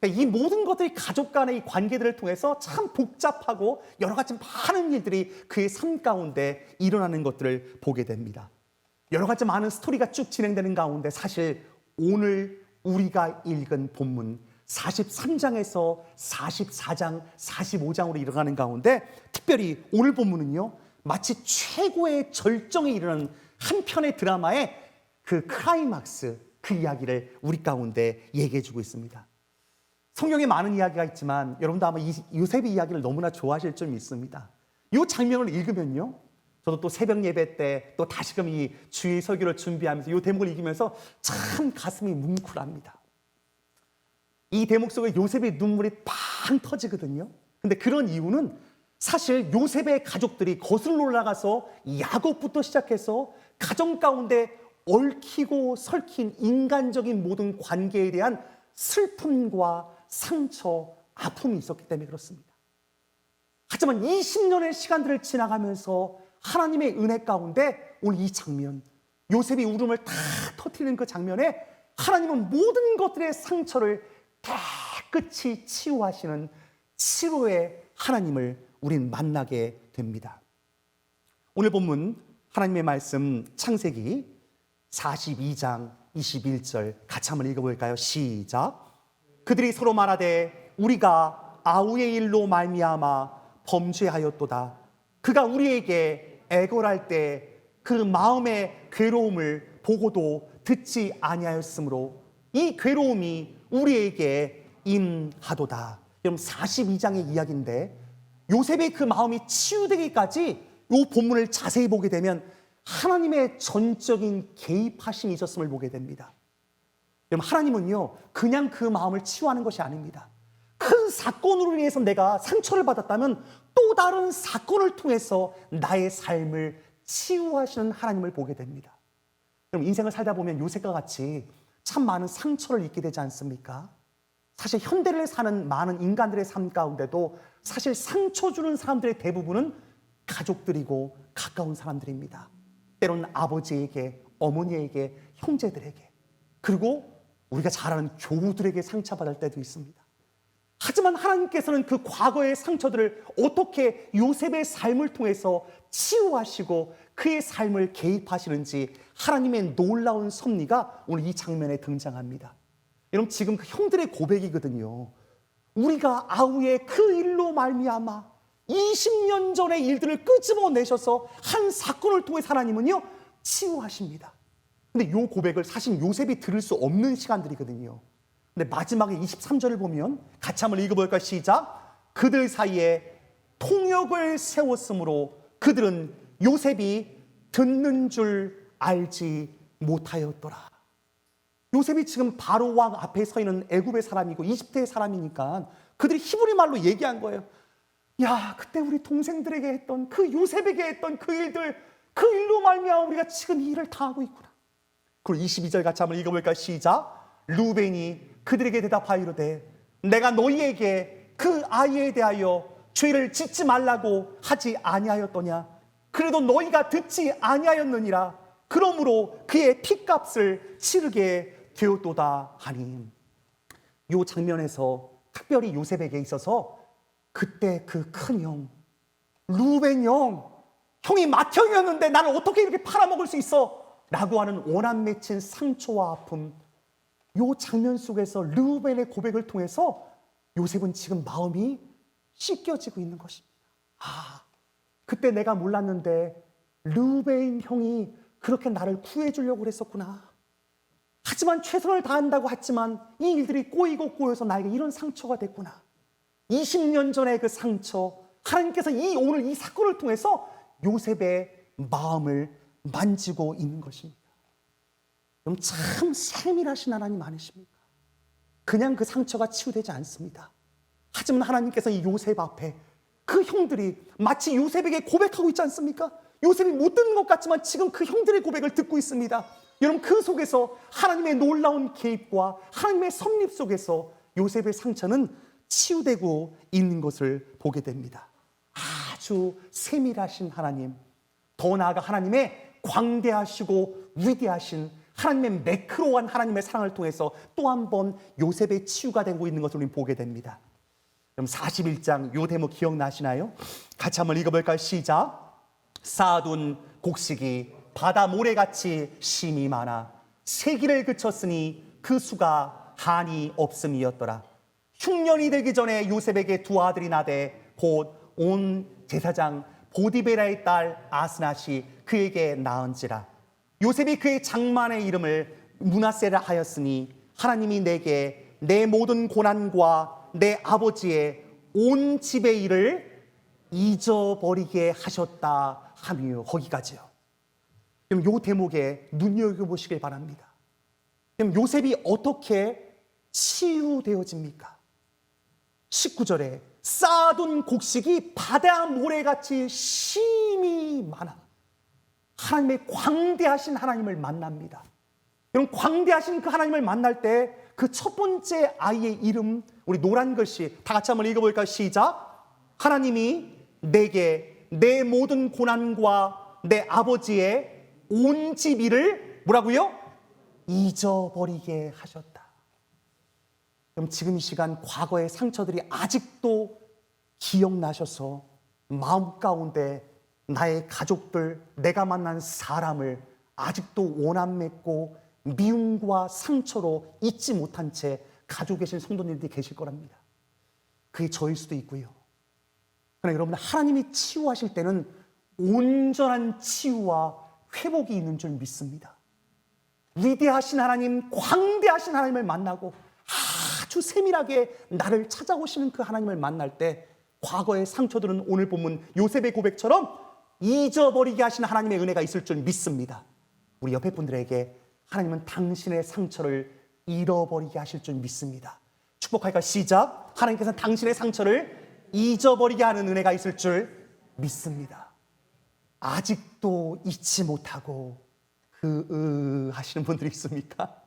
그러니까 이 모든 것들이 가족 간의 이 관계들을 통해서 참 복잡하고 여러 가지 많은 일들이 그의 삶 가운데 일어나는 것들을 보게 됩니다. 여러 가지 많은 스토리가 쭉 진행되는 가운데 사실 오늘 우리가 읽은 본문 43장에서 44장, 45장으로 일어나는 가운데 특별히 오늘 본문은요, 마치 최고의 절정에 이르는 한 편의 드라마의 그 클라이막스, 그 이야기를 우리 가운데 얘기해 주고 있습니다. 성경에 많은 이야기가 있지만 여러분도 아마 이 요셉의 이야기를 너무나 좋아하실 점이 있습니다. 이 장면을 읽으면요, 저도 또 새벽 예배 때 또 다시금 이 주일 설교를 준비하면서 이 대목을 읽으면서 참 가슴이 뭉클합니다. 이 대목 속에 요셉의 눈물이 팡 터지거든요. 근데 그런 이유는 사실 요셉의 가족들이 거슬러 올라가서 야곱부터 시작해서 가정 가운데 얽히고 설킨 인간적인 모든 관계에 대한 슬픔과 상처, 아픔이 있었기 때문에 그렇습니다. 하지만 20년의 시간들을 지나가면서 하나님의 은혜 가운데 오늘 이 장면, 요셉이 울음을 다 터뜨리는 그 장면에 하나님은 모든 것들의 상처를 깨끗이 치유하시는 치료의 하나님을 우린 만나게 됩니다. 오늘 본문 하나님의 말씀 창세기 42장 21절 같이 한번 읽어볼까요? 시작. 그들이 서로 말하되 우리가 아우의 일로 말미암아 범죄하였도다. 그가 우리에게 애걸할 때 그 마음의 괴로움을 보고도 듣지 아니하였으므로 이 괴로움이 우리에게 임하도다. 여러분, 42장의 이야기인데 요셉의 그 마음이 치유되기까지 이 본문을 자세히 보게 되면 하나님의 전적인 개입하심이 있었음을 보게 됩니다. 여러분, 하나님은요 그냥 그 마음을 치유하는 것이 아닙니다. 큰 사건으로 인해서 내가 상처를 받았다면 또 다른 사건을 통해서 나의 삶을 치유하시는 하나님을 보게 됩니다. 그럼 인생을 살다 보면 요셉과 같이 참 많은 상처를 입게 되지 않습니까? 사실 현대를 사는 많은 인간들의 삶 가운데도 사실 상처 주는 사람들의 대부분은 가족들이고 가까운 사람들입니다. 때로는 아버지에게, 어머니에게, 형제들에게, 그리고 우리가 잘 아는 교우들에게 상처받을 때도 있습니다. 하지만 하나님께서는 그 과거의 상처들을 어떻게 요셉의 삶을 통해서 치유하시고 그의 삶을 개입하시는지 하나님의 놀라운 섭리가 오늘 이 장면에 등장합니다. 여러분, 지금 그 형들의 고백이거든요. 우리가 아우의 그 일로 말미암아 20년 전의 일들을 끄집어내셔서 한 사건을 통해 하나님은요 치유하십니다. 근데 이 고백을 사실 요셉이 들을 수 없는 시간들이거든요. 근데 마지막에 23절을 보면 같이 한번 읽어볼까요? 시작. 그들 사이에 통역을 세웠으므로 그들은 요셉이 듣는 줄 알지 못하였더라. 요셉이 지금 바로 왕 앞에 서 있는 애굽의 사람이고 이집트의 사람이니까 그들이 히브리 말로 얘기한 거예요. 야, 그때 우리 동생들에게 했던 그 요셉에게 했던 그 일들, 그 일로 말미암아 우리가 지금 이 일을 당하고 있구나. 그리고 22절 같이 한번 읽어볼까요? 시작. 루벤이 그들에게 대답하이르되 내가 너희에게 그 아이에 대하여 죄를 짓지 말라고 하지 아니하였더냐. 그래도 너희가 듣지 아니하였느니라. 그러므로 그의 핏값을 치르게 되었도다 하니. 이 장면에서 특별히 요셉에게 있어서 그때 그 큰 형 루벤 형이 맏형이었는데 나를 어떻게 이렇게 팔아먹을 수 있어? 라고 하는 원한 맺힌 상처와 아픔, 이 장면 속에서 루벤의 고백을 통해서 요셉은 지금 마음이 씻겨지고 있는 것입니다. 아, 그때 내가 몰랐는데 루벤 형이 그렇게 나를 구해주려고 그랬었구나. 하지만 최선을 다한다고 했지만 이 일들이 꼬이고 꼬여서 나에게 이런 상처가 됐구나. 20년 전의 그 상처, 하나님께서 오늘 이 사건을 통해서 요셉의 마음을 만지고 있는 것입니다. 그럼 참 세밀하신 하나님 아니십니까? 그냥 그 상처가 치유되지 않습니다. 하지만 하나님께서 이 요셉 앞에 그 형들이 마치 요셉에게 고백하고 있지 않습니까? 요셉이 못 듣는 것 같지만 지금 그 형들의 고백을 듣고 있습니다. 여러분, 그 속에서 하나님의 놀라운 개입과 하나님의 섭립 속에서 요셉의 상처는 치유되고 있는 것을 보게 됩니다. 아주 세밀하신 하나님, 더 나아가 하나님의 광대하시고 위대하신 하나님의 매크로한 하나님의 사랑을 통해서 또 한 번 요셉의 치유가 되고 있는 것을 우리는 보게 됩니다. 그럼 41장 요 대목 기억나시나요? 같이 한번 읽어볼까요? 시작. 쌓아둔 곡식이 바다 모래같이 심이 많아 세기를 그쳤으니 그 수가 한이 없음이었더라. 흉년이 되기 전에 요셉에게 두 아들이 나되 곧 온 제사장 보디베라의 딸 아스낫이 그에게 낳은지라. 요셉이 그의 장만의 이름을 므낫세라 하였으니 하나님이 내게 내 모든 고난과 내 아버지의 온 집의 일을 잊어버리게 하셨다 하며. 거기까지요. 그럼 요 대목에 눈여겨보시길 바랍니다. 그럼 요셉이 어떻게 치유되어집니까? 19절에 쌓아둔 곡식이 바다 모래같이 심이 많아. 하나님의 광대하신 하나님을 만납니다. 여러분, 광대하신 그 하나님을 만날 때 그 첫 번째 아이의 이름, 우리 노란 글씨 다 같이 한번 읽어볼까요? 시작. 하나님이 내게 내 모든 고난과 내 아버지의 온 집 일을 뭐라고요? 잊어버리게 하셨다. 그럼 지금 이 시간 과거의 상처들이 아직도 기억나셔서 마음 가운데 나의 가족들, 내가 만난 사람을 아직도 원한 맺고 미움과 상처로 잊지 못한 채 가지고 계신 성도님들이 계실 거랍니다. 그게 저일 수도 있고요. 그러나 여러분, 하나님이 치유하실 때는 온전한 치유와 회복이 있는 줄 믿습니다. 위대하신 하나님, 광대하신 하나님을 만나고 아주 세밀하게 나를 찾아오시는 그 하나님을 만날 때 과거의 상처들은 오늘 본문 요셉의 고백처럼 잊어버리게 하시는 하나님의 은혜가 있을 줄 믿습니다. 우리 옆에 분들에게 하나님은 당신의 상처를 잃어버리게 하실 줄 믿습니다. 축복할까? 시작. 하나님께서는 당신의 상처를 잊어버리게 하는 은혜가 있을 줄 믿습니다. 아직도 또 잊지 못하고 하시는 분들이 있습니까?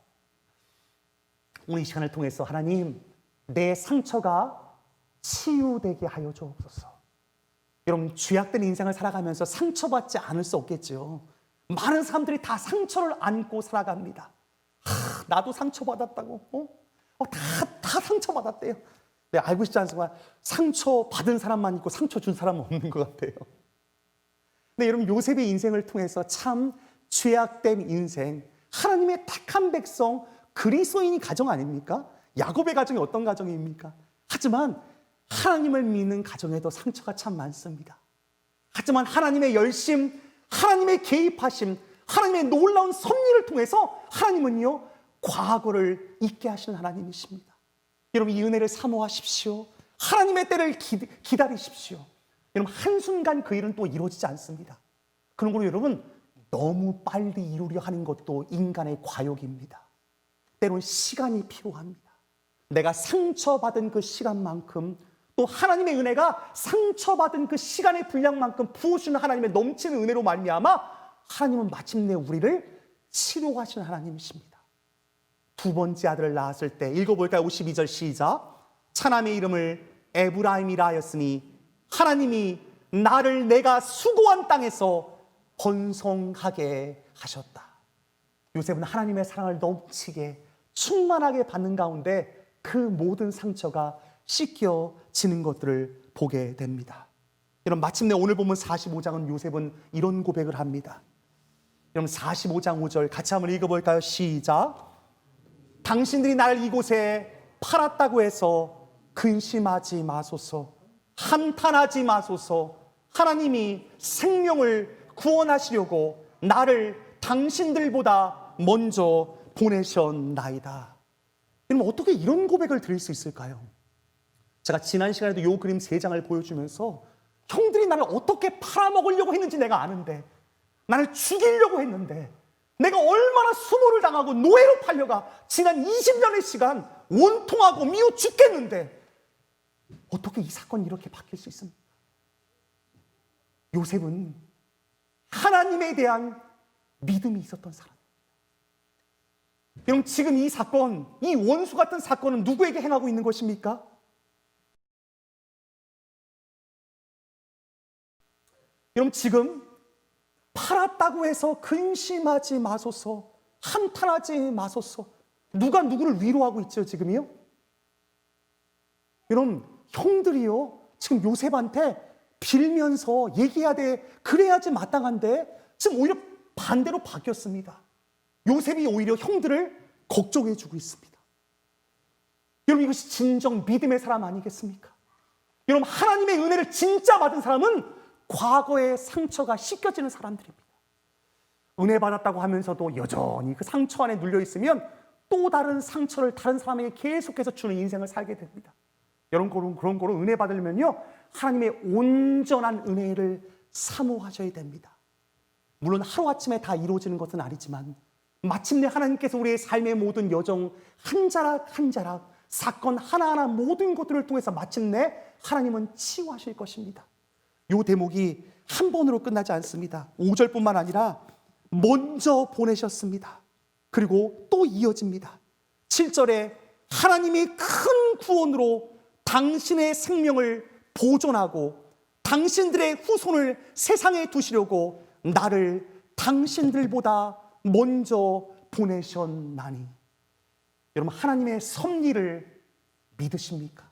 오늘 이 시간을 통해서 하나님, 내 상처가 치유되게 하여 주옵소서. 여러분, 죄악된 인생을 살아가면서 상처받지 않을 수 없겠죠. 많은 사람들이 다 상처를 안고 살아갑니다. 나도 상처받았다고. 다 상처받았대요. 네, 알고 싶지 않지만 상처받은 사람만 있고 상처 준 사람은 없는 것 같아요. 근데 여러분, 요셉의 인생을 통해서 참 죄악된 인생, 하나님의 택한 백성, 그리스도인이 가정 아닙니까? 야곱의 가정이 어떤 가정입니까? 하지만 하나님을 믿는 가정에도 상처가 참 많습니다. 하지만 하나님의 열심, 하나님의 개입하심, 하나님의 놀라운 섭리를 통해서 하나님은요, 과거를 잊게 하시는 하나님이십니다. 여러분, 이 은혜를 사모하십시오. 하나님의 때를 기다리십시오. 여러분, 한순간 그 일은 또 이루어지지 않습니다. 그런 걸로 여러분, 너무 빨리 이루려 하는 것도 인간의 과욕입니다. 때론 시간이 필요합니다. 내가 상처받은 그 시간만큼, 또 하나님의 은혜가 상처받은 그 시간의 분량만큼 부어주는 하나님의 넘치는 은혜로 말미암아 하나님은 마침내 우리를 치료하시는 하나님이십니다. 두 번째 아들을 낳았을 때, 읽어볼까요? 52절 시작. 차남의 이름을 에브라임이라 하였으니 하나님이 나를 내가 수고한 땅에서 번성하게 하셨다. 요셉은 하나님의 사랑을 넘치게 충만하게 받는 가운데 그 모든 상처가 씻겨지는 것들을 보게 됩니다. 여러분, 마침내 오늘 보면 45장은 요셉은 이런 고백을 합니다. 여러분, 45장 5절 같이 한번 읽어볼까요? 시작. 당신들이 나를 이곳에 팔았다고 해서 근심하지 마소서, 한탄하지 마소서. 하나님이 생명을 구원하시려고 나를 당신들보다 먼저 보내셨나이다. 여러분, 어떻게 이런 고백을 드릴 수 있을까요? 제가 지난 시간에도 요 그림 3장을 보여주면서 형들이 나를 어떻게 팔아먹으려고 했는지 내가 아는데, 나를 죽이려고 했는데, 내가 얼마나 수모를 당하고 노예로 팔려가 지난 20년의 시간 원통하고 미워 죽겠는데 어떻게 이 사건이 이렇게 바뀔 수 있습니까? 요셉은 하나님에 대한 믿음이 있었던 사람입니다. 여러분, 지금 이 사건, 이 원수 같은 사건은 누구에게 행하고 있는 것입니까? 여러분, 지금 팔았다고 해서 근심하지 마소서, 한탄하지 마소서. 누가 누구를 위로하고 있죠, 지금이요? 여러분, 형들이요, 지금 요셉한테 빌면서 얘기해야 돼, 그래야지 마땅한데 지금 오히려 반대로 바뀌었습니다. 요셉이 오히려 형들을 걱정해 주고 있습니다. 여러분, 이것이 진정 믿음의 사람 아니겠습니까? 여러분, 하나님의 은혜를 진짜 받은 사람은 과거의 상처가 씻겨지는 사람들입니다. 은혜 받았다고 하면서도 여전히 그 상처 안에 눌려 있으면 또 다른 상처를 다른 사람에게 계속해서 주는 인생을 살게 됩니다. 여러분, 그런 거로 은혜 받으려면요, 하나님의 온전한 은혜를 사모하셔야 됩니다. 물론 하루아침에 다 이루어지는 것은 아니지만 마침내 하나님께서 우리의 삶의 모든 여정 한 자락 한 자락, 사건 하나하나 모든 것들을 통해서 마침내 하나님은 치유하실 것입니다. 이 대목이 한 번으로 끝나지 않습니다. 5절뿐만 아니라 먼저 보내셨습니다. 그리고 또 이어집니다. 7절에 하나님이 큰 구원으로 당신의 생명을 보존하고 당신들의 후손을 세상에 두시려고 나를 당신들보다 먼저 보내셨나니. 여러분, 하나님의 섭리를 믿으십니까?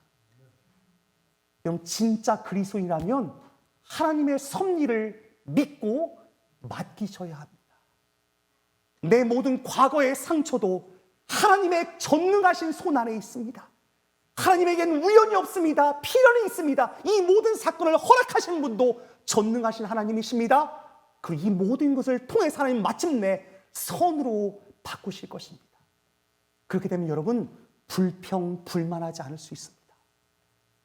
여러분, 진짜 그리스도인이라면 하나님의 섭리를 믿고 맡기셔야 합니다. 내 모든 과거의 상처도 하나님의 전능하신 손 안에 있습니다. 하나님에게는 우연이 없습니다. 필연이 있습니다. 이 모든 사건을 허락하신 분도 전능하신 하나님이십니다. 그리고 이 모든 것을 통해서 하나님 마침내 선으로 바꾸실 것입니다. 그렇게 되면 여러분, 불평불만하지 않을 수 있습니다.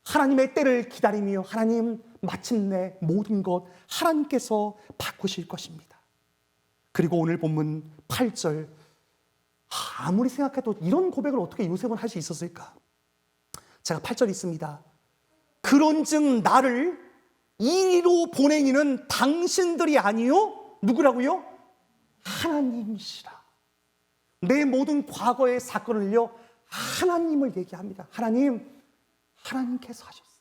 하나님의 때를 기다리며 하나님 마침내 모든 것 하나님께서 바꾸실 것입니다. 그리고 오늘 본문 8절, 아무리 생각해도 이런 고백을 어떻게 요셉은 할 수 있었을까? 제가 8절 있습니다. 그런즉 나를 이리로 보내니는 당신들이 아니요 누구라고요? 하나님이시라. 내 모든 과거의 사건을요, 하나님을 얘기합니다. 하나님께서 하셨습니다.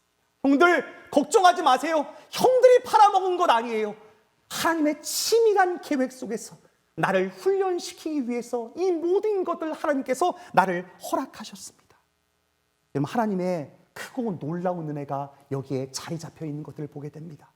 형들 걱정하지 마세요. 형들이 팔아먹은 것 아니에요. 하나님의 치밀한 계획 속에서 나를 훈련시키기 위해서 이 모든 것들 하나님께서 나를 허락하셨습니다. 여러분, 하나님의 크고 놀라운 은혜가 여기에 자리 잡혀 있는 것들을 보게 됩니다.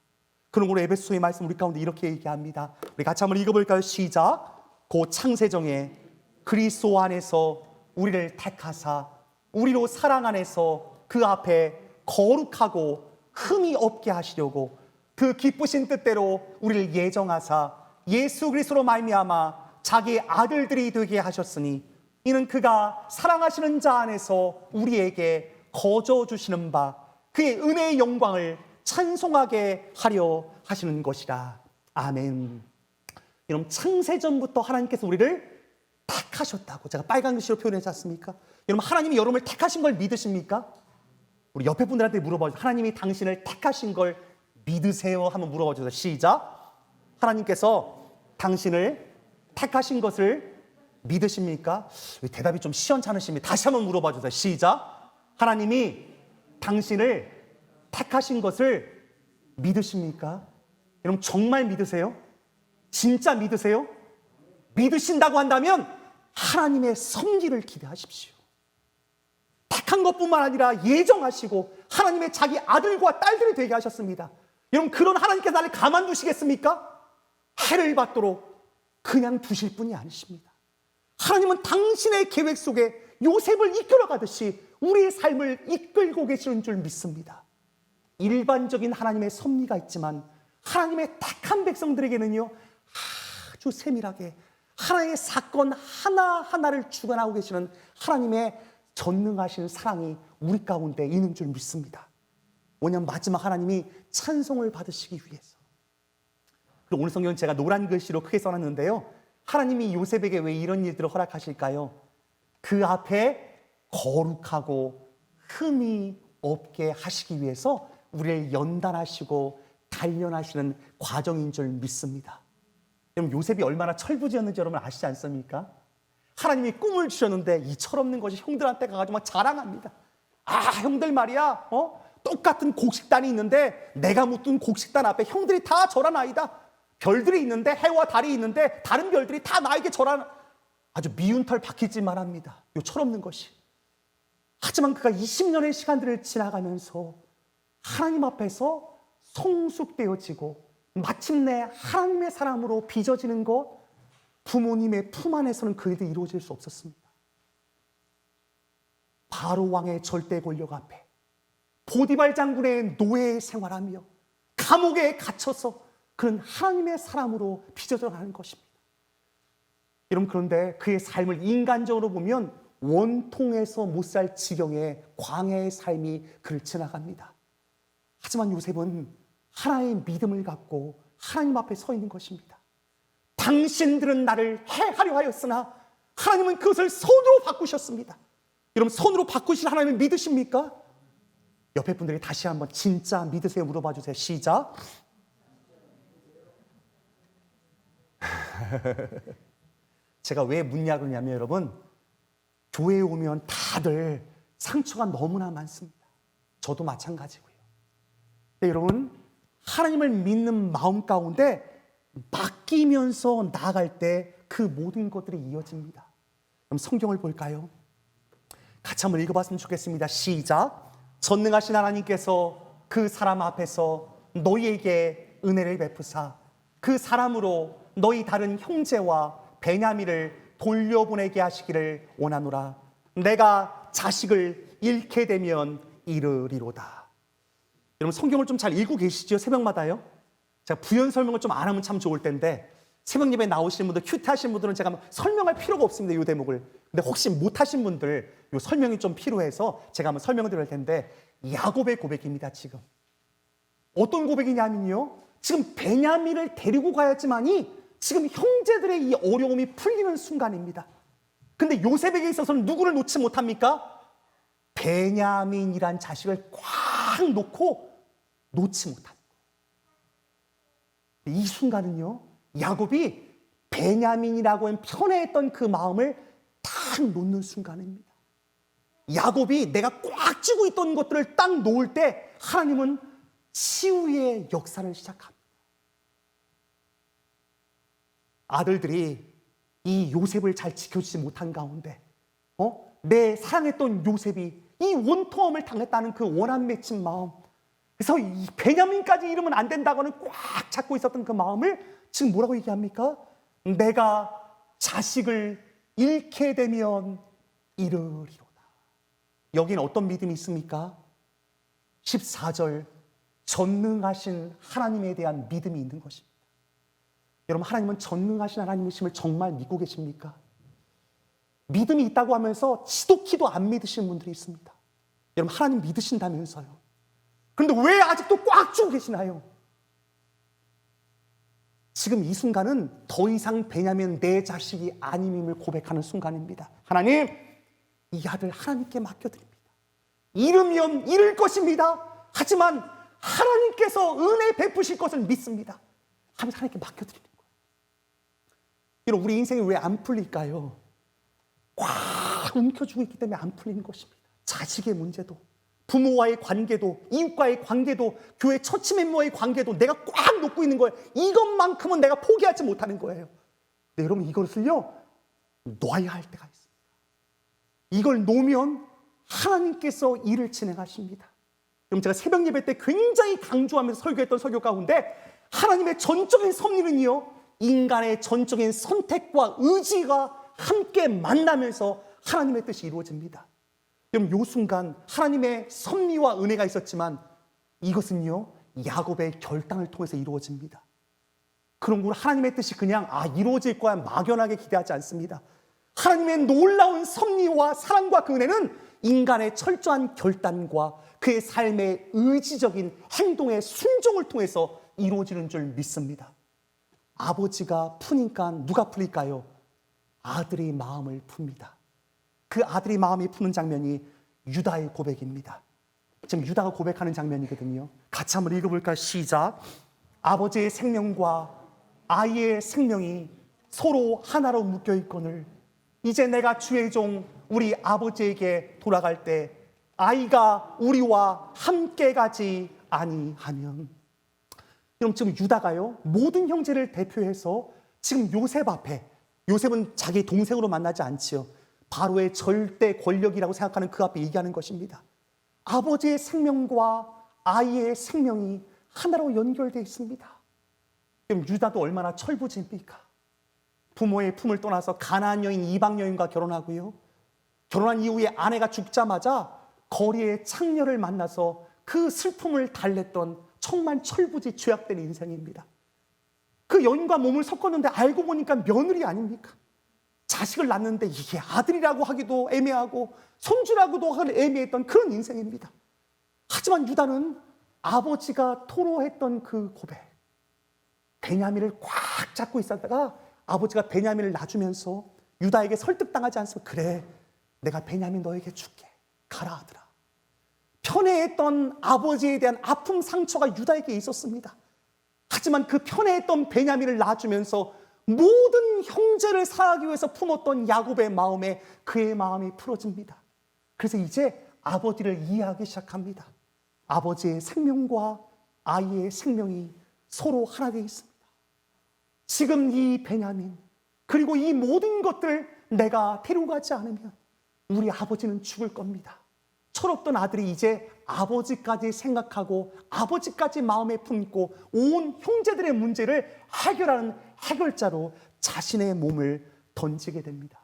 그러므로 에베소서의 말씀 우리 가운데 이렇게 얘기합니다. 우리 같이 한번 읽어볼까요? 시작. 고 창세정에 그리스도 안에서 우리를 택하사 우리로 사랑 안에서 그 앞에 거룩하고 흠이 없게 하시려고 그 기쁘신 뜻대로 우리를 예정하사 예수 그리스도로 말미암아 자기의 아들들이 되게 하셨으니 이는 그가 사랑하시는 자 안에서 우리에게 거저 주시는 바 그의 은혜의 영광을 찬송하게 하려 하시는 것이라. 아멘. 여러분, 창세전부터 하나님께서 우리를 택하셨다고 제가 빨간 글씨로 표현하지 않습니까? 여러분, 하나님이 여러분을 택하신 걸 믿으십니까? 우리 옆에 분들한테 물어봐 주세요. 하나님이 당신을 택하신 걸 믿으세요? 한번 물어봐 주세요. 시작. 하나님께서 당신을 택하신 것을 믿으십니까? 대답이 좀 시원찮으십니다. 다시 한번 물어봐 주세요. 시작. 하나님이 당신을 택하신 것을 믿으십니까? 여러분, 정말 믿으세요? 진짜 믿으세요? 믿으신다고 한다면 하나님의 섭리를 기대하십시오. 택한 것뿐만 아니라 예정하시고 하나님의 자기 아들과 딸들이 되게 하셨습니다. 여러분, 그런 하나님께서 나를 가만두시겠습니까? 해를 받도록 그냥 두실 분이 아니십니다. 하나님은 당신의 계획 속에 요셉을 이끌어 가듯이 우리의 삶을 이끌고 계시는 줄 믿습니다. 일반적인 하나님의 섭리가 있지만 하나님의 택한 백성들에게는요, 아주 세밀하게 하나의 사건 하나하나를 주관하고 계시는 하나님의 전능하신 사랑이 우리 가운데 있는 줄 믿습니다. 왜냐하면 마지막 하나님이 찬송을 받으시기 위해서. 그리고 오늘 성경은 제가 노란 글씨로 크게 써놨는데요, 하나님이 요셉에게 왜 이런 일들을 허락하실까요? 그 앞에 거룩하고 흠이 없게 하시기 위해서 우리를 연단하시고 단련하시는 과정인 줄 믿습니다. 여러분, 요셉이 얼마나 철부지였는지 여러분 아시지 않습니까? 하나님이 꿈을 주셨는데 이 철없는 것이 형들한테 가가지고 막 자랑합니다. 아, 형들 말이야, 똑같은 곡식단이 있는데 내가 묻은 곡식단 앞에 형들이 다 절한 아이다. 별들이 있는데, 해와 달이 있는데 다른 별들이 다 나에게 절한, 아주 미운 털 박히지만 합니다. 요 철없는 것이. 하지만 그가 20년의 시간들을 지나가면서 하나님 앞에서 성숙되어지고 마침내 하나님의 사람으로 빚어지는 것, 부모님의 품 안에서는 그 일이 이루어질 수 없었습니다. 바로 왕의 절대 권력 앞에 보디발 장군의 노예에 생활하며 감옥에 갇혀서 그는 하나님의 사람으로 빚어져 가는 것입니다. 여러분, 그런데 그의 삶을 인간적으로 보면 원통에서 못 살 지경의 광야의 삶이 그를 지나갑니다. 하지만 요셉은 하나의 믿음을 갖고 하나님 앞에 서 있는 것입니다. 당신들은 나를 해하려 하였으나 하나님은 그것을 선으로 바꾸셨습니다. 여러분, 선으로 바꾸실 하나님을 믿으십니까? 옆에 분들이 다시 한번 진짜 믿으세요? 물어봐 주세요. 시작. 제가 왜 묻냐 그러냐면, 여러분, 교회에 오면 다들 상처가 너무나 많습니다. 저도 마찬가지고요. 근데 여러분, 하나님을 믿는 마음 가운데 맡기면서 나아갈 때 그 모든 것들이 이어집니다. 그럼 성경을 볼까요? 같이 한번 읽어봤으면 좋겠습니다. 시작. 전능하신 하나님께서 그 사람 앞에서 너희에게 은혜를 베푸사 그 사람으로 너희 다른 형제와 베냐민을 돌려보내게 하시기를 원하노라. 내가 자식을 잃게 되면 이르리로다. 여러분, 성경을 좀 잘 읽고 계시죠? 새벽마다요. 제가 부연 설명을 좀 안 하면 참 좋을 텐데, 새벽 예배에 나오시는 분들, 큐티 하시는 분들은 제가 설명할 필요가 없습니다, 이 대목을. 근데 혹시 못 하신 분들, 이 설명이 좀 필요해서 제가 한번 설명을 드릴 텐데, 야곱의 고백입니다. 지금 어떤 고백이냐면요, 지금 베냐민을 데리고 가야지만이 지금 형제들의 이 어려움이 풀리는 순간입니다. 근데 요셉에게 있어서는 누구를 놓지 못합니까? 베냐민이란 자식을 꽉 놓고 놓지 못합니다. 이 순간은요, 야곱이 베냐민이라고 하는 편애했던 그 마음을 딱 놓는 순간입니다. 야곱이 내가 꽉 쥐고 있던 것들을 딱 놓을 때 하나님은 치유의 역사를 시작합니다. 아들들이 이 요셉을 잘 지켜주지 못한 가운데 내 사랑했던 요셉이 이 원통함을 당했다는 그 원한 맺힌 마음, 그래서 이 베냐민까지 잃으면 안 된다고는 꽉 잡고 있었던 그 마음을 지금 뭐라고 얘기합니까? 내가 자식을 잃게 되면 잃으리로다. 여기는 어떤 믿음이 있습니까? 14절, 전능하신 하나님에 대한 믿음이 있는 것입니다. 여러분, 하나님은 전능하신 하나님이심을 정말 믿고 계십니까? 믿음이 있다고 하면서 지독히도 안 믿으시는 분들이 있습니다. 여러분, 하나님 믿으신다면서요. 그런데 왜 아직도 꽉 쥐고 계시나요? 지금 이 순간은 더 이상 베냐민 내 자식이 아님임을 고백하는 순간입니다. 하나님, 이 아들 하나님께 맡겨드립니다. 잃으면 잃을 것입니다. 하지만 하나님께서 은혜 베푸실 것을 믿습니다. 하면서 하나님께 맡겨드리는 거예요. 여러분, 우리 인생이 왜 안 풀릴까요? 꽉 움켜쥐고 있기 때문에 안 풀리는 것입니다. 자식의 문제도, 부모와의 관계도, 이웃과의 관계도, 교회 처치 멤버와의 관계도 내가 꽉 놓고 있는 거예요. 이것만큼은 내가 포기하지 못하는 거예요. 근데 여러분, 이것을요 놔야 할 때가 있습니다. 이걸 놓으면 하나님께서 일을 진행하십니다. 그럼 제가 새벽 예배 때 굉장히 강조하면서 설교했던 설교 가운데, 하나님의 전적인 섭리는요 인간의 전적인 선택과 의지가 함께 만나면서 하나님의 뜻이 이루어집니다. 여러분, 요 순간 하나님의 섭리와 은혜가 있었지만 이것은요 야곱의 결단을 통해서 이루어집니다. 그런 걸 하나님의 뜻이 그냥 이루어질 거야 막연하게 기대하지 않습니다. 하나님의 놀라운 섭리와 사랑과 그 은혜는 인간의 철저한 결단과 그의 삶의 의지적인 행동의 순종을 통해서 이루어지는 줄 믿습니다. 아버지가 푸니까 누가 풀릴까요? 아들이 마음을 풉니다. 그 아들이 마음이 푸는 장면이 유다의 고백입니다. 지금 유다가 고백하는 장면이거든요. 같이 한번 읽어볼까요? 시작. 아버지의 생명과 아이의 생명이 서로 하나로 묶여 있거늘 이제 내가 주의 종 우리 아버지에게 돌아갈 때 아이가 우리와 함께 가지 아니하면. 여러분, 지금 유다가요 모든 형제를 대표해서 지금 요셉 앞에, 요셉은 자기 동생으로 만나지 않지요, 바로의 절대 권력이라고 생각하는 그 앞에 얘기하는 것입니다. 아버지의 생명과 아이의 생명이 하나로 연결되어 있습니다. 그럼 유다도 얼마나 철부지입니까? 부모의 품을 떠나서 가나안 여인, 이방 여인과 결혼하고요, 결혼한 이후에 아내가 죽자마자 거리의 창녀를 만나서 그 슬픔을 달랬던 정말 철부지 죄악된 인생입니다. 그 여인과 몸을 섞었는데 알고 보니까 며느리 아닙니까? 자식을 낳는데 이게 아들이라고 하기도 애매하고 손주라고도 하기 애매했던 그런 인생입니다. 하지만 유다는 아버지가 토로했던 그 고백, 베냐민을 꽉 잡고 있었다가 아버지가 베냐민을 놔주면서 유다에게 설득당하지 않으면, 그래 내가 베냐민 너에게 줄게, 가라 아들아. 편애했던 아버지에 대한 아픔, 상처가 유다에게 있었습니다. 하지만 그 편애했던 베냐민을 놔주면서 모든 형제를 사하기 위해서 품었던 야곱의 마음에 그의 마음이 풀어집니다. 그래서 이제 아버지를 이해하기 시작합니다. 아버지의 생명과 아이의 생명이 서로 하나 되어 있습니다. 지금 이 베냐민 그리고 이 모든 것들 내가 데려가지 않으면 우리 아버지는 죽을 겁니다. 철없던 아들이 이제 아버지까지 생각하고 아버지까지 마음에 품고 온 형제들의 문제를 해결하는 해결자로 자신의 몸을 던지게 됩니다.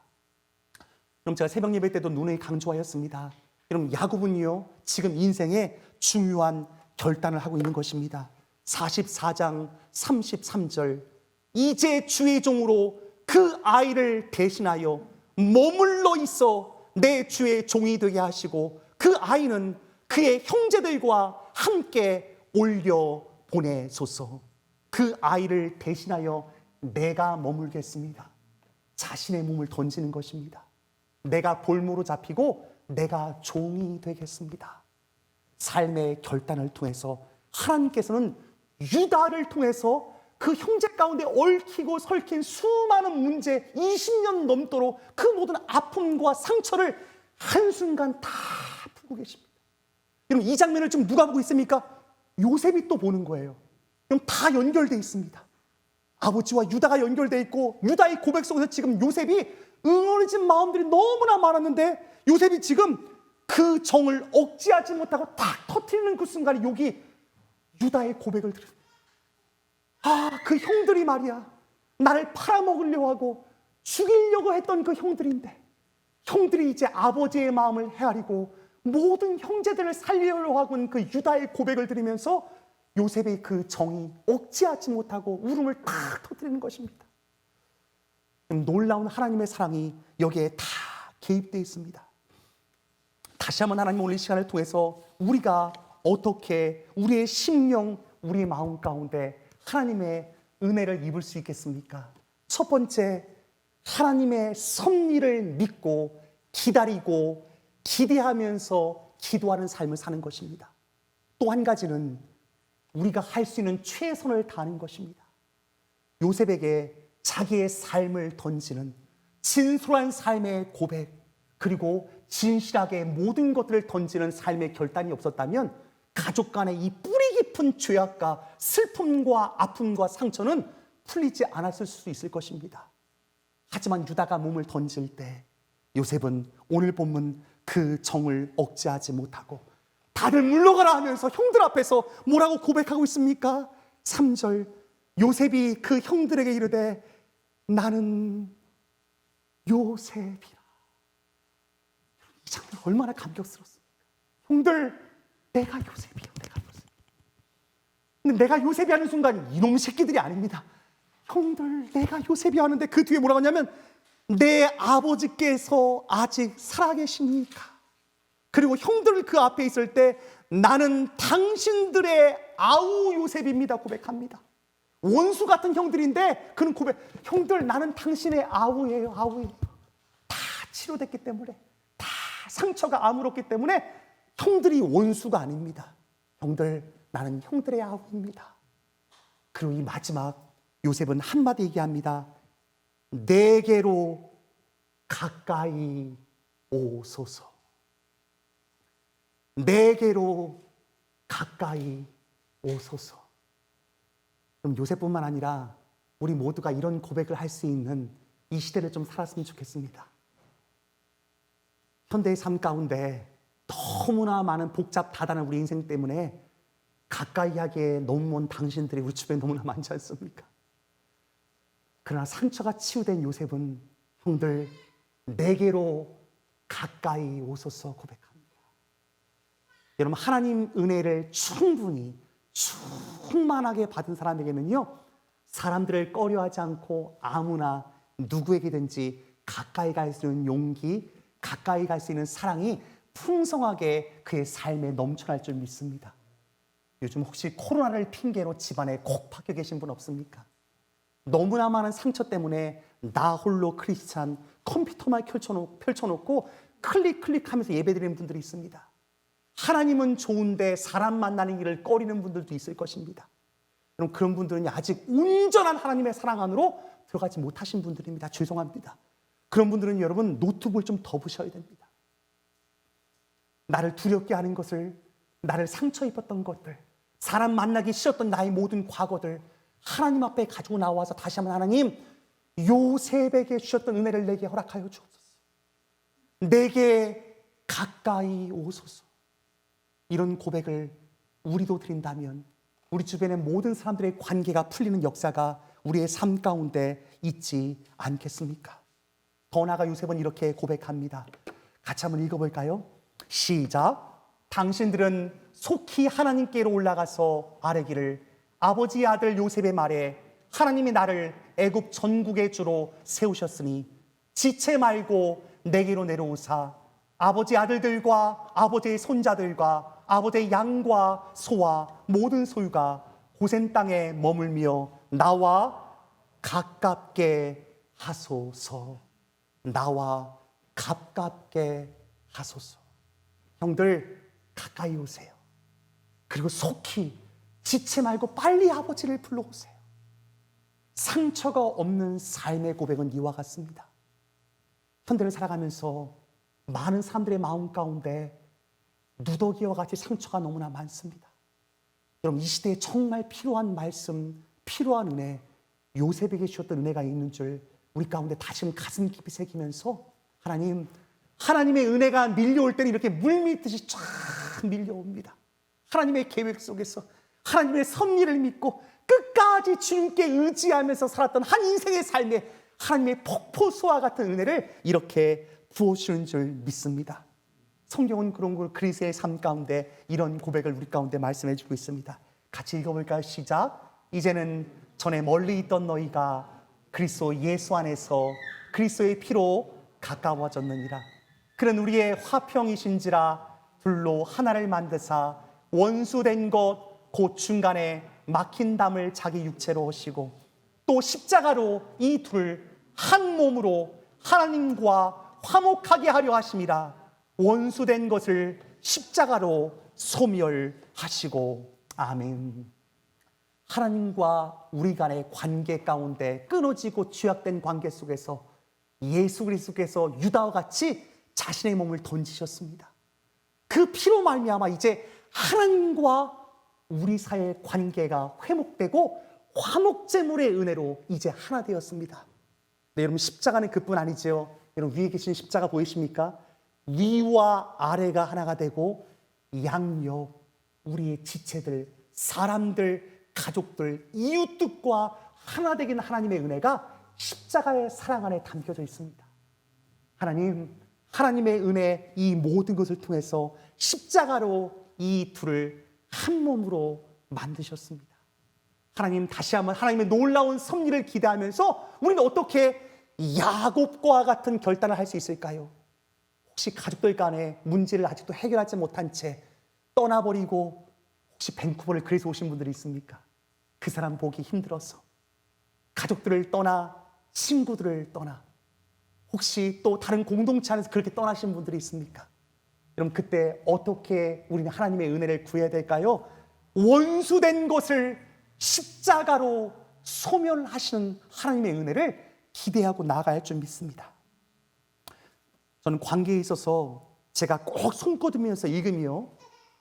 그럼 제가 새벽 예배 때도 눈에 강조하였습니다. 여러분, 야곱은요 지금 인생의 중요한 결단을 하고 있는 것입니다. 44장 33절, 이제 주의 종으로 그 아이를 대신하여 머물러 있어 내 주의 종이 되게 하시고 그 아이는 그의 형제들과 함께 올려 보내소서. 그 아이를 대신하여 내가 머물겠습니다. 자신의 몸을 던지는 것입니다. 내가 볼모로 잡히고 내가 종이 되겠습니다. 삶의 결단을 통해서 하나님께서는 유다를 통해서 그 형제 가운데 얽히고 설킨 수많은 문제 20년 넘도록 그 모든 아픔과 상처를 한순간 다 풀고 계십니다. 여러분, 이 장면을 지금 누가 보고 있습니까? 요셉이 또 보는 거예요. 그럼 다 연결되어 있습니다. 아버지와 유다가 연결되어 있고, 유다의 고백 속에서 지금 요셉이 응어리진 마음들이 너무나 많았는데, 요셉이 지금 그 정을 억제하지 못하고 딱 터뜨리는 그 순간에 여기 유다의 고백을 들은, 그 형들이 말이야, 나를 팔아먹으려고 하고 죽이려고 했던 그 형들인데, 형들이 이제 아버지의 마음을 헤아리고 모든 형제들을 살리려고 하고 그 유다의 고백을 들으면서 요셉의 그 정이 억제하지 못하고 울음을 탁 터뜨리는 것입니다. 놀라운 하나님의 사랑이 여기에 다 개입되어 있습니다. 다시 한번 하나님 오늘 이 시간을 통해서 우리가 어떻게 우리의 심령, 우리의 마음 가운데 하나님의 은혜를 입을 수 있겠습니까? 첫 번째, 하나님의 섭리를 믿고 기다리고 기대하면서 기도하는 삶을 사는 것입니다. 또 한 가지는 우리가 할 수 있는 최선을 다하는 것입니다. 요셉에게 자기의 삶을 던지는 진솔한 삶의 고백, 그리고 진실하게 모든 것들을 던지는 삶의 결단이 없었다면 가족 간의 이 뿌리 깊은 죄악과 슬픔과 아픔과 상처는 풀리지 않았을 수 있을 것입니다. 하지만 유다가 몸을 던질 때 요셉은 오늘 본문 그 정을 억제하지 못하고 다들 물러가라 하면서 형들 앞에서 뭐라고 고백하고 있습니까? 3절, 요셉이 그 형들에게 이르되 나는 요셉이라. 이 장면 얼마나 감격스럽습니까? 형들, 내가 요셉이요, 내가 요셉. 근데 내가 요셉이 하는 순간 이놈 새끼들이 아닙니다. 형들, 내가 요셉이 하는데 그 뒤에 뭐라고 하냐면 내 아버지께서 아직 살아계십니까? 그리고 형들 그 앞에 있을 때 나는 당신들의 아우 요셉입니다 고백합니다. 원수 같은 형들인데 그는 고백, 형들 나는 당신의 아우예요, 아우예요. 다 치료됐기 때문에, 다 상처가 아물었기 때문에 형들이 원수가 아닙니다. 형들, 나는 형들의 아우입니다. 그리고 이 마지막 요셉은 한마디 얘기합니다. 내게로 가까이 오소서. 내게로 가까이 오소서. 그럼 요셉뿐만 아니라 우리 모두가 이런 고백을 할 수 있는 이 시대를 좀 살았으면 좋겠습니다. 현대의 삶 가운데 너무나 많은 복잡 다단한 우리 인생 때문에 가까이 하기에 너무 먼 당신들이 우리 주변에 너무나 많지 않습니까? 그러나 상처가 치유된 요셉은 형들, 내게로 가까이 오소서 고백합니다. 여러분, 하나님 은혜를 충만하게 받은 사람에게는요, 사람들을 꺼려하지 않고 아무나 누구에게든지 가까이 갈 수 있는 용기, 가까이 갈 수 있는 사랑이 풍성하게 그의 삶에 넘쳐날 줄 믿습니다. 요즘 혹시 코로나를 핑계로 집안에 콕 박혀 계신 분 없습니까? 너무나 많은 상처 때문에 나 홀로 크리스찬 컴퓨터만 펼쳐놓고 클릭하면서 예배드리는 분들이 있습니다. 하나님은 좋은데 사람 만나는 길을 꺼리는 분들도 있을 것입니다. 그럼 그런 분들은 아직 온전한 하나님의 사랑 안으로 들어가지 못하신 분들입니다. 죄송합니다. 그런 분들은 여러분 노트북을 좀 더 보셔야 됩니다. 나를 두렵게 하는 것을, 나를 상처 입었던 것들, 사람 만나기 싫었던 나의 모든 과거들 하나님 앞에 가지고 나와서 다시 한번 하나님, 요셉에게 주셨던 은혜를 내게 허락하여 주옵소서. 내게 가까이 오소서. 이런 고백을 우리도 드린다면 우리 주변의 모든 사람들의 관계가 풀리는 역사가 우리의 삶 가운데 있지 않겠습니까? 더 나아가 요셉은 이렇게 고백합니다. 같이 한번 읽어볼까요? 시작. 당신들은 속히 하나님께로 올라가서 아뢰기를, 아버지의 아들 요셉의 말에 하나님이 나를 애굽 전국의 주로 세우셨으니 지체 말고 내게로 내려오사 아버지 아들들과 아버지의 손자들과 아버지의 양과 소와 모든 소유가 고센 땅에 머물며 나와 가깝게 하소서. 나와 가깝게 하소서. 형들, 가까이 오세요. 그리고 속히 지체 말고 빨리 아버지를 불러오세요. 상처가 없는 삶의 고백은 이와 같습니다. 현대를 살아가면서 많은 사람들의 마음 가운데 누더기와 같이 상처가 너무나 많습니다. 여러분, 이 시대에 정말 필요한 말씀, 필요한 은혜, 요셉에게 주셨던 은혜가 있는 줄 우리 가운데 다시금 가슴 깊이 새기면서 하나님의 은혜가 밀려올 때는 이렇게 물밀듯이 쫙 밀려옵니다. 하나님의 계획 속에서 하나님의 섭리를 믿고 끝까지 주님께 의지하면서 살았던 한 인생의 삶에 하나님의 폭포수와 같은 은혜를 이렇게 부어주시는 줄 믿습니다. 성경은 그런 걸 그리스도의 삶 가운데 이런 고백을 우리 가운데 말씀해 주고 있습니다. 같이 읽어볼까요? 시작. 이제는 전에 멀리 있던 너희가 그리스도 예수 안에서 그리스도의 피로 가까워졌느니라. 그는 우리의 화평이신지라 둘로 하나를 만드사 원수된 것 곧 중간에 막힌 담을 자기 육체로 하시고 또 십자가로 이 둘을 한 몸으로 하나님과 화목하게 하려 하심이라. 원수된 것을 십자가로 소멸하시고. 아멘. 하나님과 우리 간의 관계 가운데 끊어지고 죄악된 관계 속에서 예수 그리스도께서 유다와 같이 자신의 몸을 던지셨습니다. 그 피로 말미암아 이제 하나님과 우리 사이의 관계가 회복되고 화목제물의 은혜로 이제 하나 되었습니다. 네, 여러분, 십자가는 그뿐 아니죠. 여러분, 위에 계신 십자가 보이십니까? 위와 아래가 하나가 되고 양옆 우리의 지체들, 사람들, 가족들, 이웃들과 하나 되긴 하나님의 은혜가 십자가의 사랑 안에 담겨져 있습니다. 하나님의 은혜, 이 모든 것을 통해서 십자가로 이 둘을 한 몸으로 만드셨습니다. 하나님, 다시 한번 하나님의 놀라운 섭리를 기대하면서 우리는 어떻게 야곱과 같은 결단을 할 수 있을까요? 혹시 가족들 간의 문제를 아직도 해결하지 못한 채 떠나버리고 혹시 밴쿠버를 그래서 오신 분들이 있습니까? 그 사람 보기 힘들어서 가족들을 떠나 친구들을 떠나 혹시 또 다른 공동체 안에서 그렇게 떠나신 분들이 있습니까? 여러분, 그때 어떻게 우리는 하나님의 은혜를 구해야 될까요? 원수된 것을 십자가로 소멸하시는 하나님의 은혜를 기대하고 나아가야 할 줄 믿습니다. 저는 관계에 있어서 제가 꼭 손꼽으면서 읽으며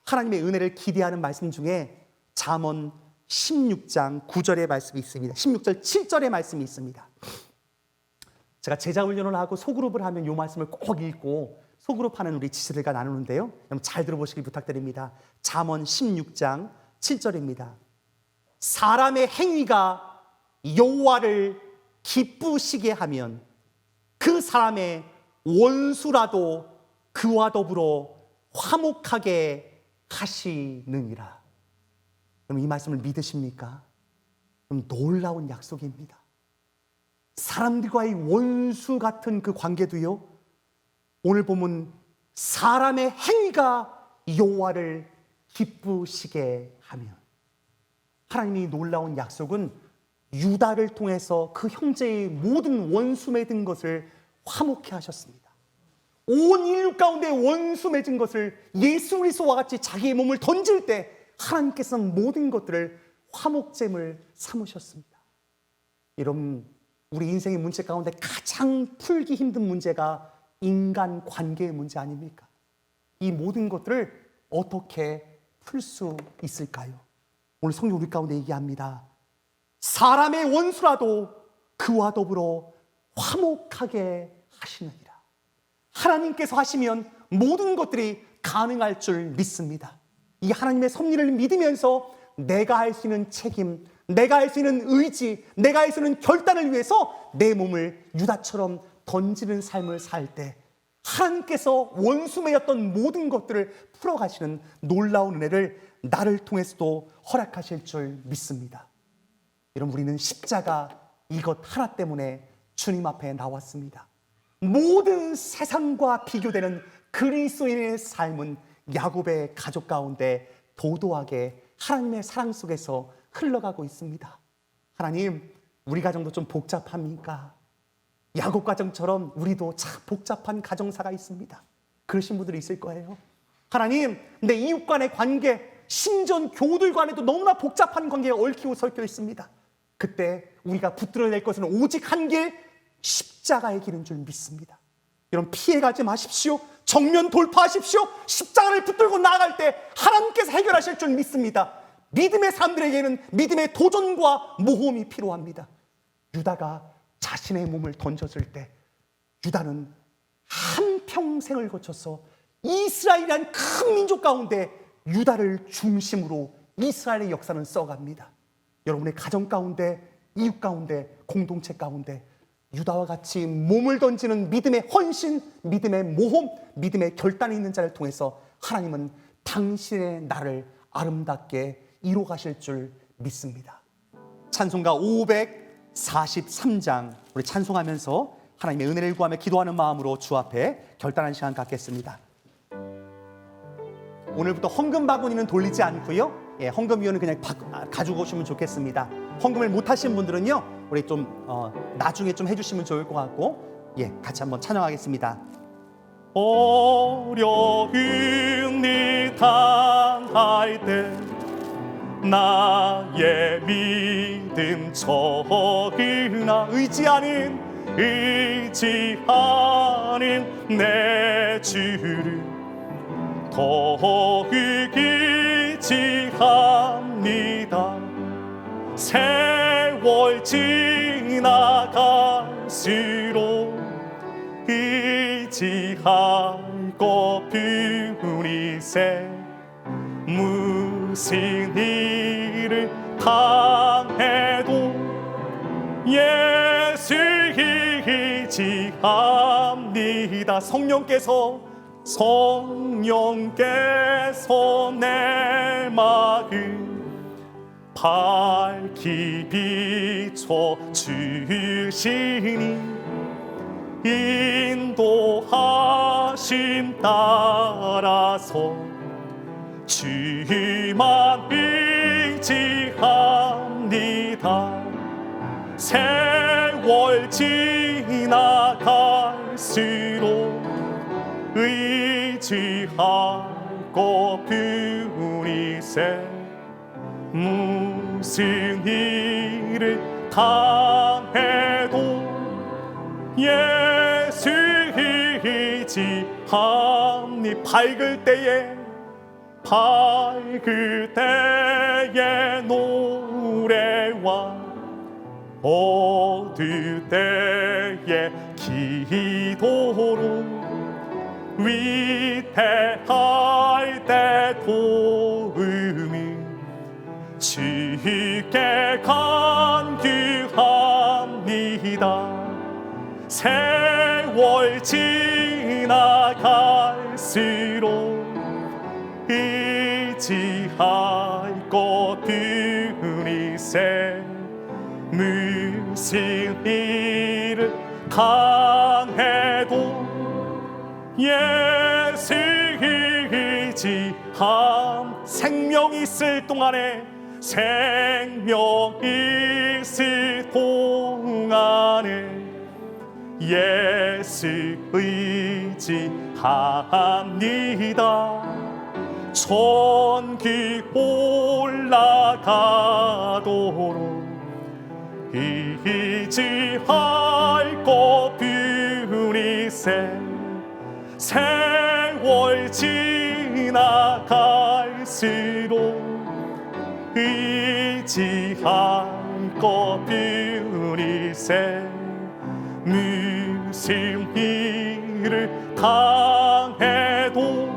하나님의 은혜를 기대하는 말씀 중에 잠언 16장 9절의 말씀이 있습니다. 16절 7절의 말씀이 있습니다. 제가 제자 훈련을 하고 소그룹을 하면 이 말씀을 꼭 읽고 소그룹 하는 우리 지체들과 나누는데요. 여러분, 잘 들어보시길 부탁드립니다. 잠언 16장 7절입니다. 사람의 행위가 여호와를 기쁘시게 하면 그 사람의 원수라도 그와 더불어 화목하게 하시느니라. 여러분, 이 말씀을 믿으십니까? 여러분, 놀라운 약속입니다. 사람들과의 원수 같은 그 관계도요, 오늘 보면 사람의 행위가 여호와를 기쁘시게 하면, 하나님이 놀라운 약속은 유다를 통해서 그 형제의 모든 원수 맺은 것을 화목케 하셨습니다. 온 인류 가운데 원수 맺은 것을 예수 그리스도와 같이 자기의 몸을 던질 때 하나님께서는 모든 것들을 화목제물 삼으셨습니다. 여러분, 우리 인생의 문제 가운데 가장 풀기 힘든 문제가 인간 관계의 문제 아닙니까? 이 모든 것들을 어떻게 풀 수 있을까요? 오늘 성경 우리 가운데 얘기합니다. 사람의 원수라도 그와 더불어 화목하게 하시느니라. 하나님께서 하시면 모든 것들이 가능할 줄 믿습니다. 이 하나님의 섭리를 믿으면서 내가 할 수 있는 책임, 내가 할 수 있는 의지, 내가 할 수 있는 결단을 위해서 내 몸을 유다처럼 던지는 삶을 살 때 하나님께서 원수매였던 모든 것들을 풀어가시는 놀라운 은혜를 나를 통해서도 허락하실 줄 믿습니다. 여러분, 우리는 십자가 이것 하나 때문에 주님 앞에 나왔습니다. 모든 세상과 비교되는 그리스도인의 삶은 야곱의 가족 가운데 도도하게 하나님의 사랑 속에서 흘러가고 있습니다. 하나님, 우리 가정도 좀 복잡합니까? 야곱 가정처럼 우리도 참 복잡한 가정사가 있습니다. 그러신 분들이 있을 거예요. 하나님, 내 이웃 간의 관계, 심지어 교우들 간에도 너무나 복잡한 관계가 얽히고 설켜 있습니다. 그때 우리가 붙들어낼 것은 오직 한 길, 십자가의 길인 줄 믿습니다. 여러분, 피해가지 마십시오. 정면 돌파하십시오. 십자가를 붙들고 나아갈 때 하나님께서 해결하실 줄 믿습니다. 믿음의 사람들에게는 믿음의 도전과 모험이 필요합니다. 유다가 자신의 몸을 던졌을 때 유다는 한평생을 거쳐서 이스라엘이란 큰 민족 가운데 유다를 중심으로 이스라엘의 역사는 써갑니다. 여러분의 가정 가운데, 이웃 가운데, 공동체 가운데 유다와 같이 몸을 던지는 믿음의 헌신, 믿음의 모험, 믿음의 결단이 있는 자를 통해서 하나님은 당신의 나를 아름답게 이루어 가실 줄 믿습니다. 찬송가 543장 우리 찬송하면서 하나님의 은혜를 구하며 기도하는 마음으로 주 앞에 결단하는 시간 갖겠습니다. 오늘부터 헌금 바구니는 돌리지 않고요. 헌금위원은 그냥 가지고 오시면 좋겠습니다. 헌금을 못 하신 분들은요, 우리 좀 나중에 좀 해주시면 좋을 것 같고, 같이 한번 찬양하겠습니다. 어려운 일 당할 때 나의 믿음 적으나 의지하는 내 주를 더욱 의지합니다. 세월 지나갈수록 의지할 것뿐이세. 무슨 일을 당해도 예수 의지합니다. 성령께서 내 마음 밝히 비춰 주시니 인도하심 따라서 주만 의지합니다. 세월 지나갈수록 의지할 것뿐이세. 무슨 일을 당해도 예수 의지합니. 밝을 때의 노래와 어두울 때의 기도로 위태할 때 도움이 주께 간구합니다. 세월 지나갈수록 의지할 것뿐이세. 무슨 일을 당해도 예수 의지함. 생명 있을 동안에 예수 의지합니다. 천국 올라가도록 의지할 것뿐이세. 세월 지나갈수록 의지할 것뿐이세. 무슨 일을 당해도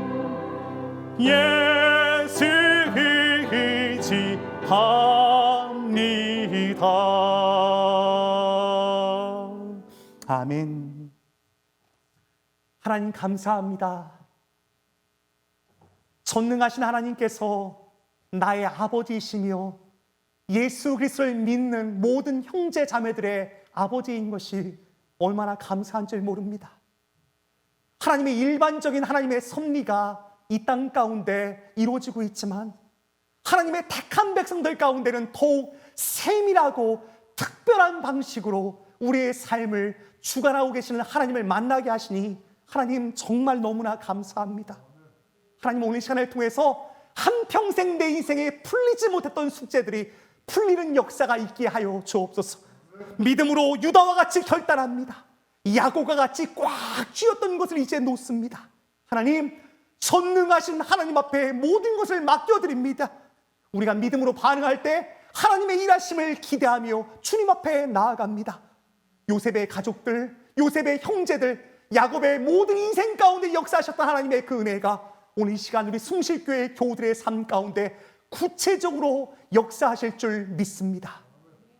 예수 의지합니다. 아멘. 하나님 감사합니다. 전능하신 하나님께서 나의 아버지이시며 예수 그리스도를 믿는 모든 형제 자매들의 아버지인 것이 얼마나 감사한 줄 모릅니다. 하나님의 일반적인 하나님의 섭리가 이 땅 가운데 이루어지고 있지만 하나님의 택한 백성들 가운데는 더욱 세밀하고 특별한 방식으로 우리의 삶을 주관하고 계시는 하나님을 만나게 하시니 하나님 정말 너무나 감사합니다. 하나님, 오늘 시간을 통해서 한평생 내 인생에 풀리지 못했던 숙제들이 풀리는 역사가 있게 하여 주옵소서. 믿음으로 유다와 같이 결단합니다. 야곱과 같이 꽉 쥐었던 것을 이제 놓습니다. 하나님, 전능하신 하나님 앞에 모든 것을 맡겨드립니다. 우리가 믿음으로 반응할 때 하나님의 일하심을 기대하며 주님 앞에 나아갑니다. 요셉의 가족들, 요셉의 형제들, 야곱의 모든 인생 가운데 역사하셨던 하나님의 그 은혜가 오늘 이 시간 우리 숭실교회 교우들의 삶 가운데 구체적으로 역사하실 줄 믿습니다.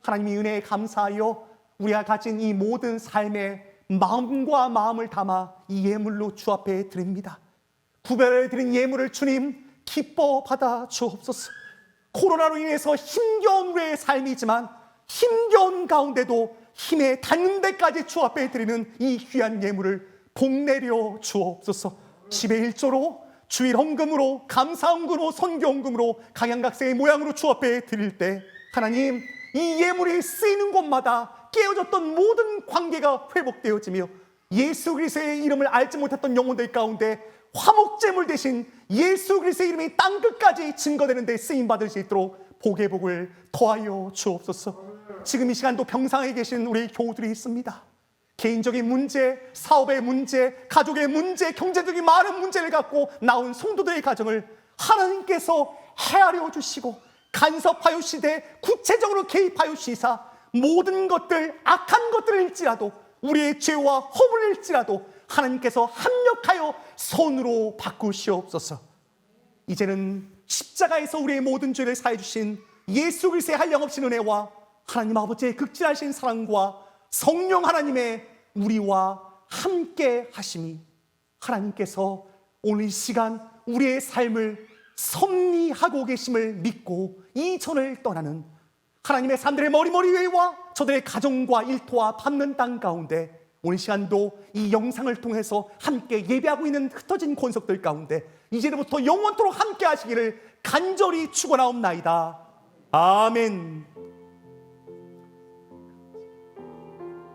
하나님의 은혜에 감사하여 우리가 가진 이 모든 삶의 마음과 마음을 담아 이 예물로 주 앞에 드립니다. 구별해 드린 예물을 주님 기뻐 받아 주옵소서. 코로나로 인해서 힘겨운 우리의 삶이지만 힘겨운 가운데도 힘에 닿는 데까지 주 앞에 드리는 이 귀한 예물을 복내려 주옵소서. 10의 1조로, 주일 헌금으로, 감사 헌금으로, 선교 헌금으로, 각양각색의 모양으로 주 앞에 드릴 때 하나님, 이 예물이 쓰이는 곳마다 깨어졌던 모든 관계가 회복되어지며 예수 그리스도의 이름을 알지 못했던 영혼들 가운데 화목제물 대신 예수 그리스도의 이름이 땅끝까지 증거되는 데 쓰임받을 수 있도록 복의 복을 더하여 주옵소서. 지금 이 시간도 병상에 계신 우리 교우들이 있습니다. 개인적인 문제, 사업의 문제, 가족의 문제, 경제적인 많은 문제를 갖고 나온 성도들의 가정을 하나님께서 헤아려 주시고 간섭하여 시되 구체적으로 개입하여 시사 모든 것들, 악한 것들일지라도 우리의 죄와 허물일지라도 하나님께서 합력하여 선으로 바꾸시옵소서. 이제는 십자가에서 우리의 모든 죄를 사해 주신 예수 그리스도의 한량없인 은혜와 하나님 아버지의 극진하신 사랑과 성령 하나님의 우리와 함께 하심이 하나님께서 오늘 이 시간 우리의 삶을 섭리하고 계심을 믿고 이전을 떠나는 하나님의 사람들의 머리머리 위와 저들의 가정과 일터와 밟는 땅 가운데 오늘 시간도 이 영상을 통해서 함께 예배하고 있는 흩어진 권속들 가운데 이제부터 영원토록 함께 하시기를 간절히 축원하옵나이다. 아멘.